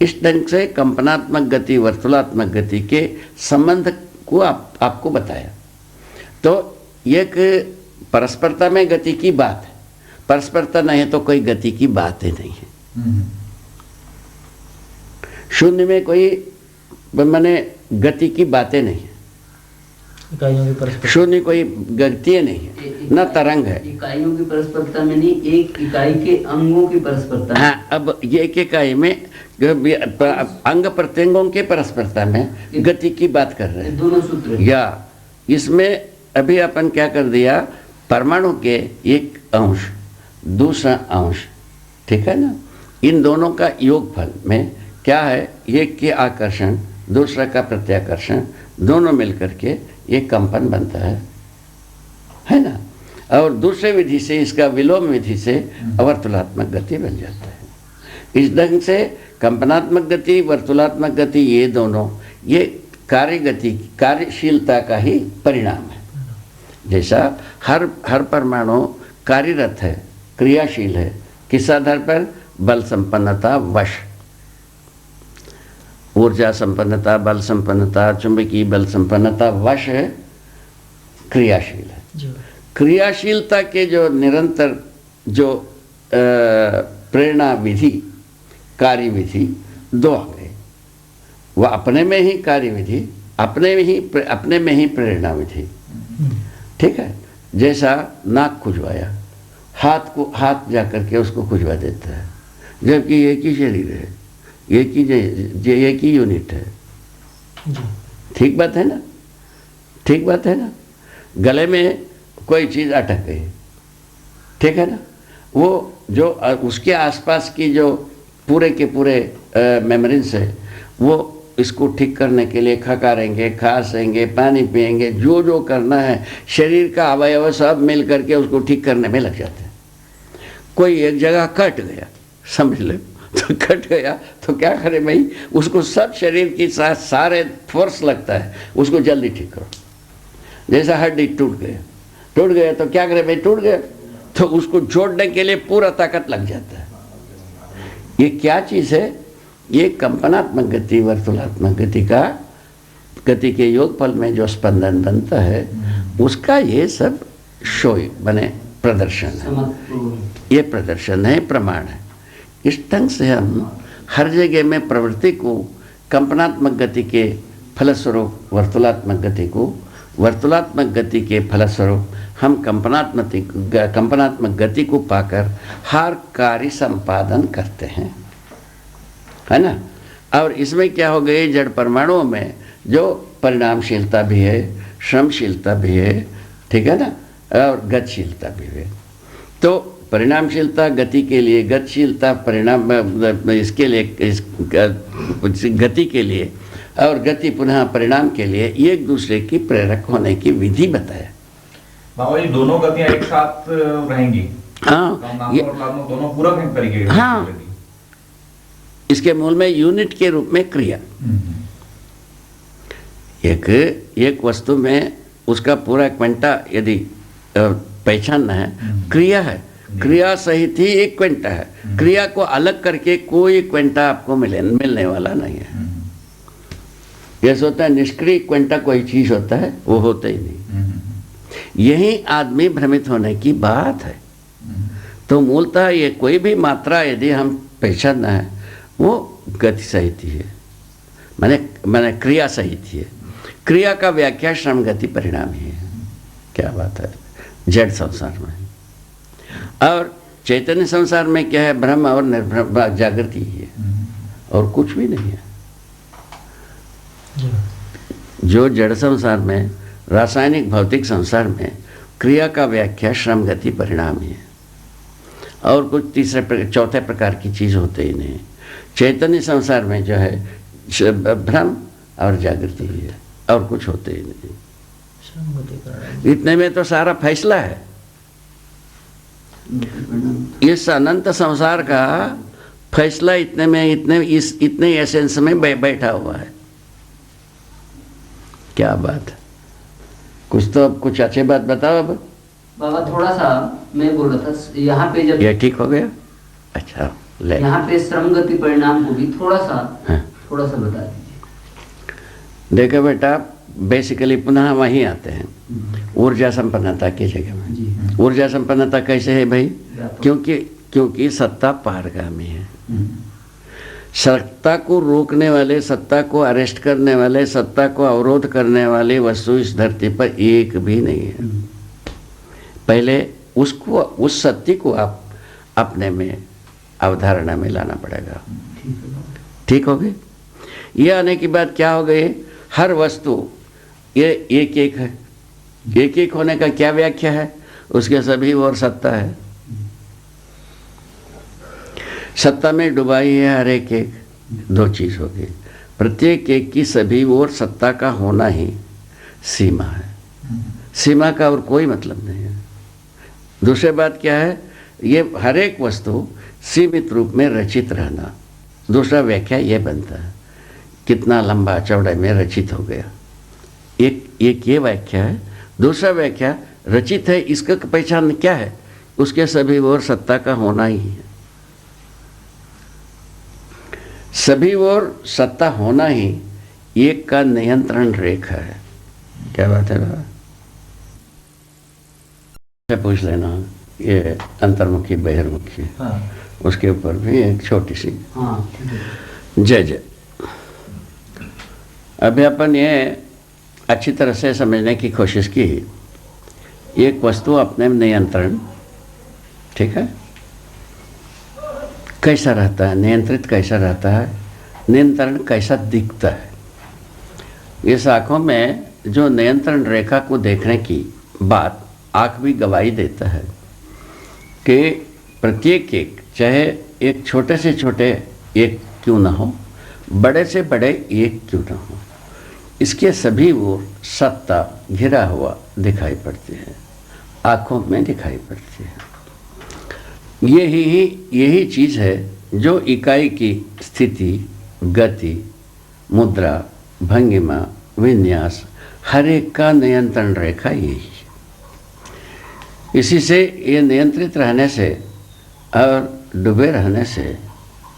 B: इस ढंग से कंपनात्मक गति वर्तुलात्मक गति के संबंध को आपको बताया। तो एक परस्परता में गति की बात है, परस्परता नहीं है तो कोई गति की बात ही नहीं है। शून्य में कोई माने गति की बातें नहीं है,
D: इकाइयों की परस्पर,
B: शून्य कोई गति नहीं है, न तरंग है।
A: इकाइयों की परस्परता में नहीं, एक इकाई के अंगों की परस्परता।
B: हाँ, अब ये एक इकाई में अंग प्रत्यंगों के परस्परता में गति की बात कर रहे हैं,
A: दोनों सूत्र।
B: या इसमें अभी अपन क्या कर दिया, परमाणु के एक अंश दूसरा अंश, ठीक है ना, इन दोनों का योगफल में क्या है, एक के आकर्षण दूसरा का प्रत्याकर्षण, दोनों मिलकर के एक कंपन बनता है ना। और दूसरे विधि से, इसका विलोम विधि से वर्तुलात्मक गति बन जाता है। इस ढंग से कंपनात्मक गति वर्तुलात्मक गति ये दोनों ये कार्य गति कार्यशीलता का ही परिणाम है। जैसा हर परमाणु कार्यरत है, क्रियाशील है, किस आधार पर? बल संपन्नता वश, ऊर्जा संपन्नता, बल संपन्नता, चुंबकीय बल संपन्नता वश है, क्रियाशील है। क्रियाशीलता के जो निरंतर जो प्रेरणा विधि कार्य विधि दो आ गए, वह अपने में ही कार्य विधि, अपने में ही प्रेरणा विधि, ठीक है। जैसा नाक खुजवाया, हाथ जाकर के उसको खुजवा देता है, जबकि एक ही शरीर है, एक ही यूनिट है। ठीक बात है ना, ठीक बात है ना। गले में कोई चीज़ अटक गई, ठीक है ना, वो जो उसके आसपास की जो पूरे के पूरे मेमोरीज है, वो इसको ठीक करने के लिए खकारेंगे, खांसेंगे, पानी पिएंगे, जो करना है, शरीर का अवयव सब मिल करके उसको ठीक करने में लग जाते हैं। कोई एक जगह कट गया, समझ ले, तो कट गया तो क्या करे भाई, उसको सब शरीर के साथ सारे फोर्स लगता है, उसको जल्दी ठीक करो। जैसा हड्डी टूट गया तो क्या करे भाई, टूट गया तो उसको जोड़ने के लिए पूरा ताकत लग जाता है। ये क्या चीज़ है? ये कंपनात्मक गति वर्तुलात्मक गति के योगफल में जो स्पंदन बनता है, उसका ये सब शोय बने प्रदर्शन है, ये प्रदर्शन है, प्रमाण है। इस ढंग से हम हर जगह में प्रवृत्ति को कंपनात्मक गति के फलस्वरूप वर्तुलात्मक गति के फलस्वरूप हम कंपनात्मक गति को पाकर हर कार्य संपादन करते हैं, है ना। और इसमें क्या हो गई, जड़ परमाणुओं में जो परिणामशीलता भी है, श्रमशीलता भी है, ठीक है ना, और गतिशीलता भी है। तो परिणामशीलता गति के लिए, गतिशीलता परिणाम इसके लिए, गति के लिए, और गति पुनः परिणाम के लिए एक दूसरे की प्रेरक होने की विधि बताया।
E: बाबा जी, दोनों गतियां एक साथ रहेंगी?
B: हाँ,
E: ये दोनों पूरक तरीके।
B: हाँ, इसके मूल में यूनिट के रूप में क्रिया, एक वस्तु में उसका पूरा क्वेंटा यदि पहचानना है, क्रिया है, क्रिया सहित ही एक क्वेंटा है। क्रिया को अलग करके कोई क्वेंटा आपको मिलने वाला नहीं है। ये होता है निष्क्रिय क्वेंटा, कोई चीज होता है वो होता ही नहीं। यही आदमी भ्रमित होने की बात है। तो मूलतः ये कोई भी मात्रा यदि हम पहचानना है वो गति सहित है, मैंने क्रिया सहित है। क्रिया का व्याख्या श्रम गति परिणाम ही है। क्या बात है जड़ संसार में। और चैतन्य संसार में क्या है, ब्रह्म और निर्भ्रम जागृति ही है और कुछ भी नहीं है। जो जड़ संसार में, रासायनिक भौतिक संसार में क्रिया का व्याख्या श्रम गति परिणाम ही है और कुछ तीसरे चौथे प्रकार की चीज़ होते ही नहीं। चैतन्य संसार में जो है भ्रम और जागृति ही है और कुछ होते ही नहीं। इतने में तो सारा फैसला है। इस अनंत संसार का फैसला इतने में, इतने एसेंस में बैठा हुआ है। क्या बात है। कुछ अच्छी बात बताओ। अब
A: बाबा थोड़ा सा मैं बोल रहा था यहाँ पे, जब
B: ये ठीक हो गया। अच्छा ले,
A: यहाँ पे श्रम गति परिणाम को भी थोड़ा सा
B: हाँ।
A: थोड़ा सा बता दीजिए।
B: देखो बेटा, बेसिकली पुनः वहीं आते हैं ऊर्जा संपन्नता की जगह में।
A: जी।
B: ऊर्जा संपन्नता कैसे है भाई? क्योंकि सत्ता पारगामी है। सत्ता को रोकने वाले, सत्ता को अरेस्ट करने वाले, सत्ता को अवरोध करने वाले वस्तु इस धरती पर एक भी नहीं है। पहले उसको, उस सत्य को आप अपने में अवधारणा में लाना पड़ेगा। ठीक हो गई? ये आने की बात क्या हो गई? हर वस्तु ये एक एक है। एक एक होने का क्या व्याख्या है? उसके सभी ओर सत्ता है। सत्ता में डुबाई है हर एक एक। दो चीज हो गई, प्रत्येक एक की सभी ओर सत्ता का होना ही सीमा है। सीमा का और कोई मतलब नहीं है। दूसरी बात क्या है? ये हर एक वस्तु सीमित रूप में रचित रहना। दूसरा व्याख्या ये बनता है कितना लंबा चौड़ाई में रचित हो गया। एक ये व्याख्या है। दूसरा व्याख्या रचित है, इसका पहचान क्या है? उसके सभी ओर सत्ता का होना ही है। सभी ओर सत्ता होना ही एक का नियंत्रण रेखा है। क्या बात है बाबा? पूछ लेना, ये अंतर्मुखी बहिर्मुखी,
A: हाँ।
B: उसके ऊपर भी एक छोटी सी।
A: हाँ,
B: जय जय। अभी अपन ये अच्छी तरह से समझने की कोशिश की। एक वस्तु अपने नियंत्रण, ठीक है, कैसा रहता है, नियंत्रित कैसा रहता है, नियंत्रण कैसा दिखता है। इस आँखों में जो नियंत्रण रेखा को देखने की बात आँख भी गवाही देता है कि प्रत्येक एक, चाहे एक छोटे से छोटे एक क्यों ना हो, बड़े से बड़े एक क्यों ना हो, इसके सभी ओर सत्ता घिरा हुआ दिखाई पड़ती है, आँखों में दिखाई पड़ती है। यही चीज़ है जो इकाई की स्थिति, गति, मुद्रा, भंगिमा, विन्यास, हर एक का नियंत्रण रेखा यही है। इसी से ये नियंत्रित रहने से और डूबे रहने से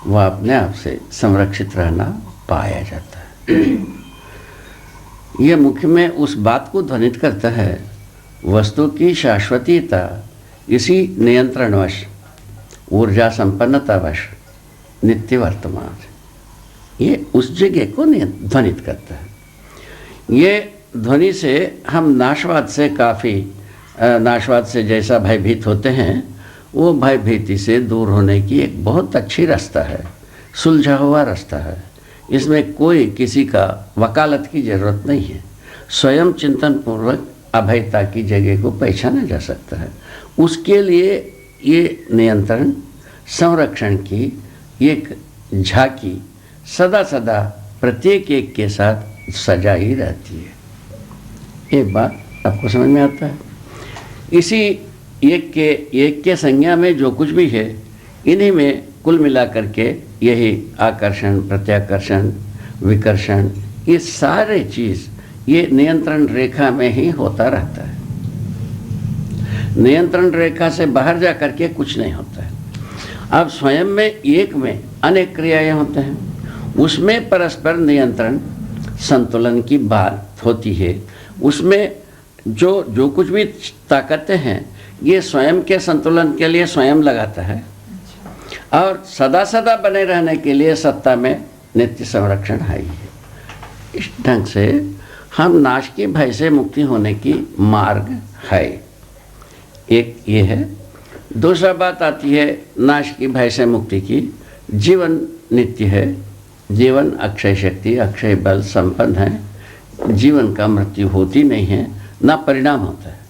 B: वह अपने आप से संरक्षित रहना पाया जाता है। ये मुख्य में उस बात को ध्वनित करता है, वस्तु की शाश्वतीयता इसी नियंत्रणवश, ऊर्जा संपन्नतावश नित्य वर्तमान, ये उस जगह को ध्वनित करता है। ये ध्वनि से हम नाशवाद से काफ़ी, नाशवाद से जैसा भयभीत होते हैं, वो भयभीति से दूर होने की एक बहुत अच्छी रास्ता है, सुलझा हुआ रास्ता है। इसमें कोई किसी का वकालत की ज़रूरत नहीं है। स्वयं चिंतन पूर्वक अभयता की जगह को पहचाना जा सकता है। उसके लिए ये नियंत्रण, संरक्षण की एक झांकी सदा सदा प्रत्येक एक के साथ सजा ही रहती है। ये बात आपको समझ में आता है? इसी एक के संज्ञा में जो कुछ भी है, इन्हीं में कुल मिलाकर के यही आकर्षण, प्रत्याकर्षण, विकर्षण, ये सारे चीज़ ये नियंत्रण रेखा में ही होता रहता है। नियंत्रण रेखा से बाहर जा कर के कुछ नहीं होता है। अब स्वयं में एक में अनेक क्रियाएं होते हैं, उसमें परस्पर नियंत्रण, संतुलन की बात होती है, उसमें जो कुछ भी ताकतें हैं ये स्वयं के संतुलन के लिए स्वयं लगाता है और सदा सदा बने रहने के लिए सत्ता में नित्य संरक्षण है ही है। इस ढंग से हम नाश के भय से मुक्ति होने की मार्ग है, एक ये है। दूसरा बात आती है नाश की भय से मुक्ति की, जीवन नित्य है, जीवन अक्षय शक्ति अक्षय बल संपन्न है, जीवन का मृत्यु होती नहीं है, ना परिणाम होता है।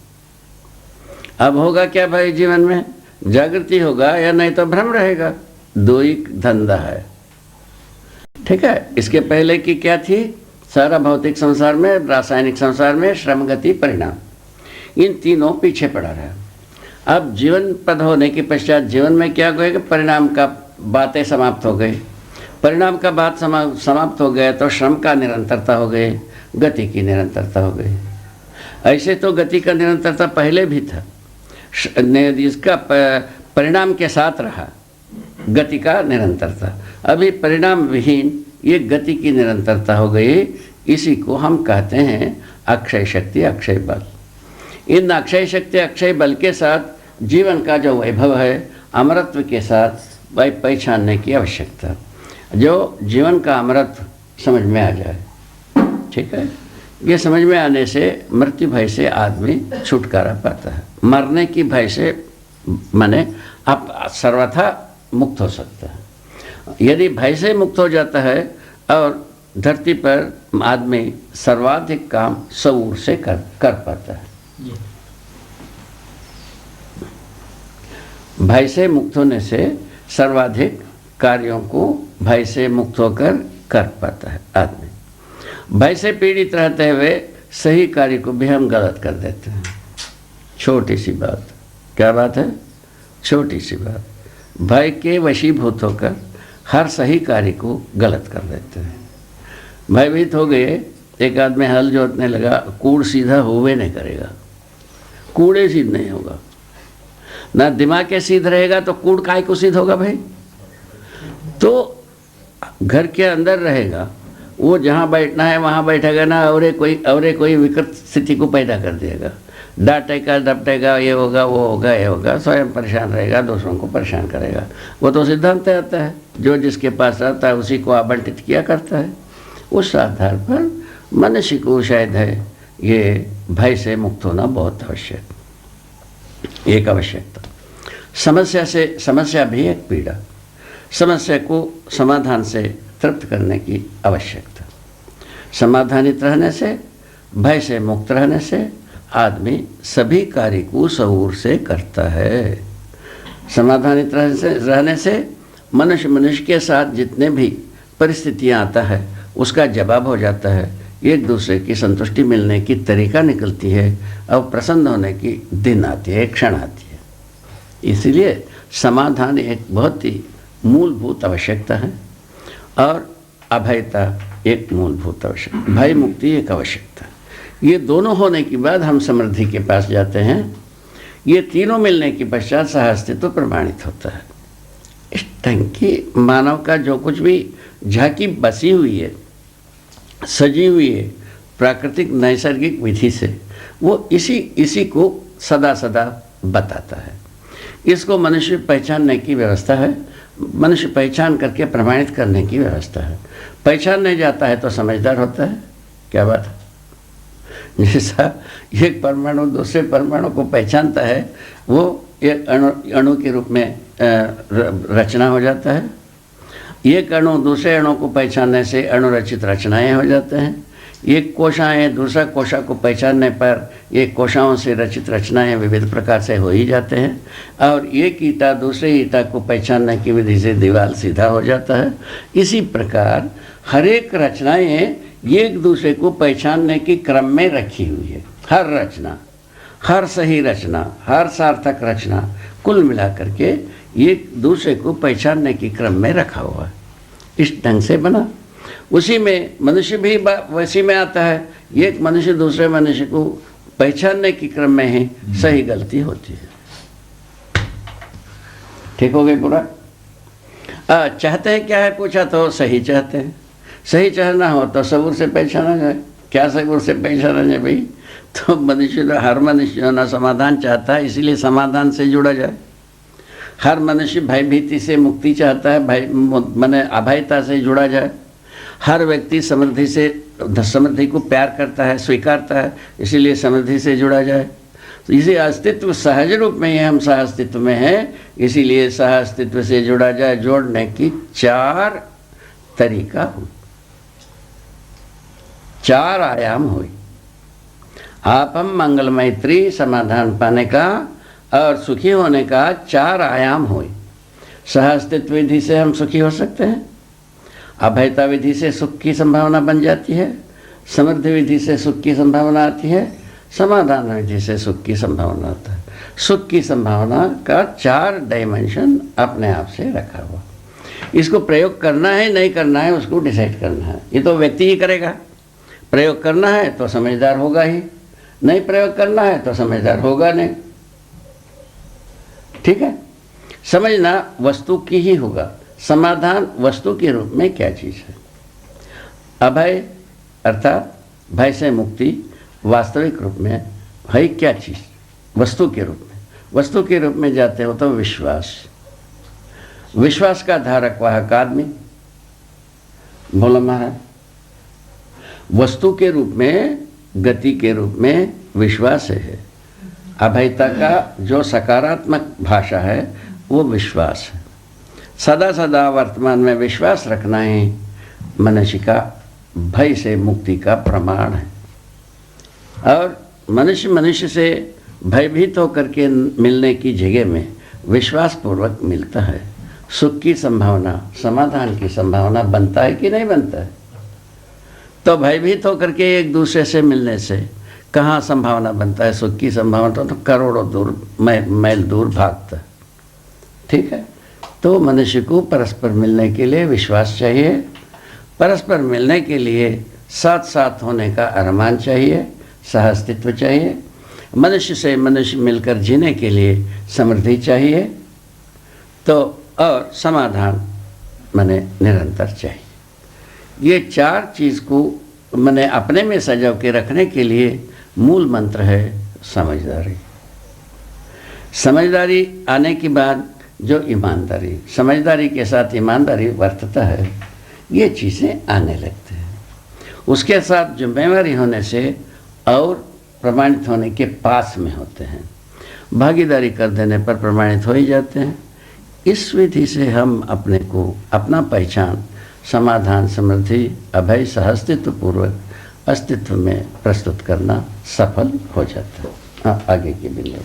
B: अब होगा क्या भाई जीवन में, जागृति होगा या नहीं तो भ्रम रहेगा, दो ही धंधा है। ठीक है, इसके पहले की क्या थी, सारा भौतिक संसार में, रासायनिक संसार में श्रम गति परिणाम, इन तीनों पीछे पड़ा रहा। अब जीवन पद होने के पश्चात जीवन में क्या होगा, परिणाम का बातें समाप्त हो गई, परिणाम का बात समाप्त हो गया तो श्रम का निरंतरता हो गई, गति की निरंतरता हो गई। ऐसे तो गति का निरंतरता पहले भी था, इसका परिणाम के साथ रहा गति का निरंतरता, अभी परिणाम विहीन ये गति की निरंतरता हो गई। इसी को हम कहते हैं अक्षय शक्ति अक्षय बल। इन अक्षय शक्ति अक्षय बल के साथ जीवन का जो वैभव है, अमरत्व के साथ पहचानने की आवश्यकता, जो जीवन का अमरत्व समझ में आ जाए। ठीक है, ये समझ में आने से मृत्यु भय से आदमी छुटकारा पाता है, मरने की भय से माने आप सर्वथा मुक्त हो सकता है। यदि भय से मुक्त हो जाता है और धरती पर आदमी सर्वाधिक काम शऊर से कर पाता है। भय से मुक्त होने से सर्वाधिक कार्यों को भय से मुक्त होकर कर पाता है आदमी। भय से पीड़ित रहते हुए सही कार्य को भी हम गलत कर देते हैं। छोटी सी बात, क्या बात है, छोटी सी बात, भय के वशीभूत होकर हर सही कार्य को गलत कर देते हैं। भयभीत हो गए, एक आदमी हल जोतने लगा, कूड़ सीधा होवे नहीं करेगा, कूड़े सीध नहीं होगा, ना दिमाग के सीध रहेगा तो कूड़ काय को सीध होगा भाई। तो घर के अंदर रहेगा, वो जहाँ बैठना है वहाँ बैठेगा ना, और कोई विकृत स्थिति को पैदा कर देगा, डांटेगा डपटेगा, ये होगा वो होगा ये होगा, स्वयं परेशान रहेगा, दूसरों को परेशान करेगा। वो तो सिद्धांत आता है, जो जिसके पास रहता है उसी को आवंटित किया करता है। उस आधार पर मनुष्य को शायद है ये भय से मुक्त होना बहुत आवश्यक, एक आवश्यकता। समस्या भी एक पीड़ा, समस्या को समाधान से तृप्त करने की आवश्यकता। समाधानित रहने से, भय से मुक्त रहने से आदमी सभी कार्य को शऊर से करता है। समाधानित रहने से मनुष्य के साथ जितने भी परिस्थितियाँ आता है उसका जवाब हो जाता है, एक दूसरे की संतुष्टि मिलने की तरीका निकलती है और प्रसन्न होने की दिन आती है, क्षण आती है। इसलिए समाधान एक बहुत ही मूलभूत आवश्यकता है और अभयता एक मूलभूत आवश्यकता, भय मुक्ति एक आवश्यकता। ये दोनों होने के बाद हम समृद्धि के पास जाते हैं। ये तीनों मिलने के पश्चात सहअस्तित्व प्रमाणित होता है। इस ढंग की मानव का जो कुछ भी झांकी बसी हुई है, सजी हुई है प्राकृतिक नैसर्गिक विधि से, वो इसी को सदा सदा बताता है। इसको मनुष्य पहचानने की व्यवस्था है, मनुष्य पहचान करके प्रमाणित करने की व्यवस्था है। पहचान नहीं जाता है तो समझदार होता है, क्या बात है। जैसा एक परमाणु दूसरे परमाणु को पहचानता है, वो एक अणु के रूप में रचना हो जाता है। एक अणु दूसरे अणु को पहचानने से अणुरचित रचनाएं हो जाते हैं। एक कोशाएँ दूसरा कोशा को पहचानने पर एक कोशाओं से रचित रचनाएं विविध प्रकार से हो ही जाते हैं। और एक ईंटा दूसरे ईंटा को पहचानने की विधि से दीवार सीधा हो जाता है। इसी प्रकार हर एक रचनाएं एक दूसरे को पहचानने के क्रम में रखी हुई है। हर रचना, हर सही रचना, हर सार्थक रचना कुल मिलाकर के एक दूसरे को पहचानने के क्रम में रखा हुआ है। इस ढंग से बना। उसी में मनुष्य भी वैसी में आता है। एक मनुष्य दूसरे मनुष्य को पहचानने के क्रम में ही सही गलती होती है। ठीक हो गई पूरा। चाहते हैं क्या है पूछा तो सही चाहते हैं, सही चाहना हो तो सबूर से पहचाना जाए। क्या सबूर से पहचाना जाए भाई? तो हर मनुष्य जो ना समाधान चाहता है, इसीलिए समाधान से जुड़ा जाए। हर मनुष्य भयभीति से मुक्ति चाहता है, माने अभयता से जुड़ा जाए। हर व्यक्ति समृद्धि को प्यार करता है, स्वीकारता है, इसीलिए समृद्धि से जुड़ा जाए। तो इसी अस्तित्व सहज रूप में ही हम सह अस्तित्व में हैं, इसीलिए सह अस्तित्व से जुड़ा जाए। जोड़ने की 4 तरीका हो, 4 आयाम हुई। आप हम मंगल मैत्री समाधान पाने का और सुखी होने का 4 आयाम हुए। सह अस्तित्व विधि से हम सुखी हो सकते हैं, अभयता विधि से सुख की संभावना बन जाती है, समृद्धि विधि से सुख की संभावना आती है, समाधान विधि से सुख की संभावना आता है। सुख की संभावना का 4 डायमेंशन अपने आप से रखा हुआ। इसको प्रयोग करना है नहीं करना है उसको डिसाइड करना है, ये तो व्यक्ति ही करेगा। प्रयोग करना है तो समझदार होगा ही, नहीं प्रयोग करना है तो समझदार होगा नहीं। ठीक है, समझना वस्तु की ही होगा। समाधान वस्तु के रूप में क्या चीज़ है? अभय अर्थात भय से मुक्ति वास्तविक रूप में है क्या चीज़? वस्तु के रूप में। वस्तु के रूप में जाते हो तो विश्वास, विश्वास का धारक वाहक आदमी। बोलो महाराज, वस्तु के रूप में, गति के रूप में विश्वास है। अभयता का जो सकारात्मक भाषा है वो विश्वास है। सदा सदा वर्तमान में विश्वास रखना ही मनुष्य का भय से मुक्ति का प्रमाण है। और मनुष्य से भयभीत होकर के मिलने की जगह में विश्वास पूर्वक मिलता है। सुख की संभावना, समाधान की संभावना बनता है कि नहीं बनता है? तो भयभीत होकर के एक दूसरे से मिलने से कहाँ संभावना बनता है? सुख की संभावना तो करोड़ों दूर मैल दूर भागता है। ठीक है, तो मनुष्य को परस्पर मिलने के लिए विश्वास चाहिए, परस्पर मिलने के लिए साथ साथ होने का अरमान चाहिए, सह अस्तित्व चाहिए। मनुष्य से मनुष्य मिलकर जीने के लिए समृद्धि चाहिए, तो और समाधान माने निरंतर चाहिए। ये 4 चीज़ को मैंने अपने में सजो के रखने के लिए मूल मंत्र है समझदारी। समझदारी आने के बाद जो ईमानदारी, समझदारी के साथ ईमानदारी बरतता है, ये चीज़ें आने लगती हैं। उसके साथ जिम्मेवारी होने से और प्रमाणित होने के पास में होते हैं। भागीदारी कर देने पर प्रमाणित हो ही जाते हैं। इस विधि से हम अपने को अपना पहचान समाधान, समृद्धि, अभय, सहअस्तित्व पूर्वक अस्तित्व में प्रस्तुत करना सफल हो जाता है। हाँ, आगे की बिंदु।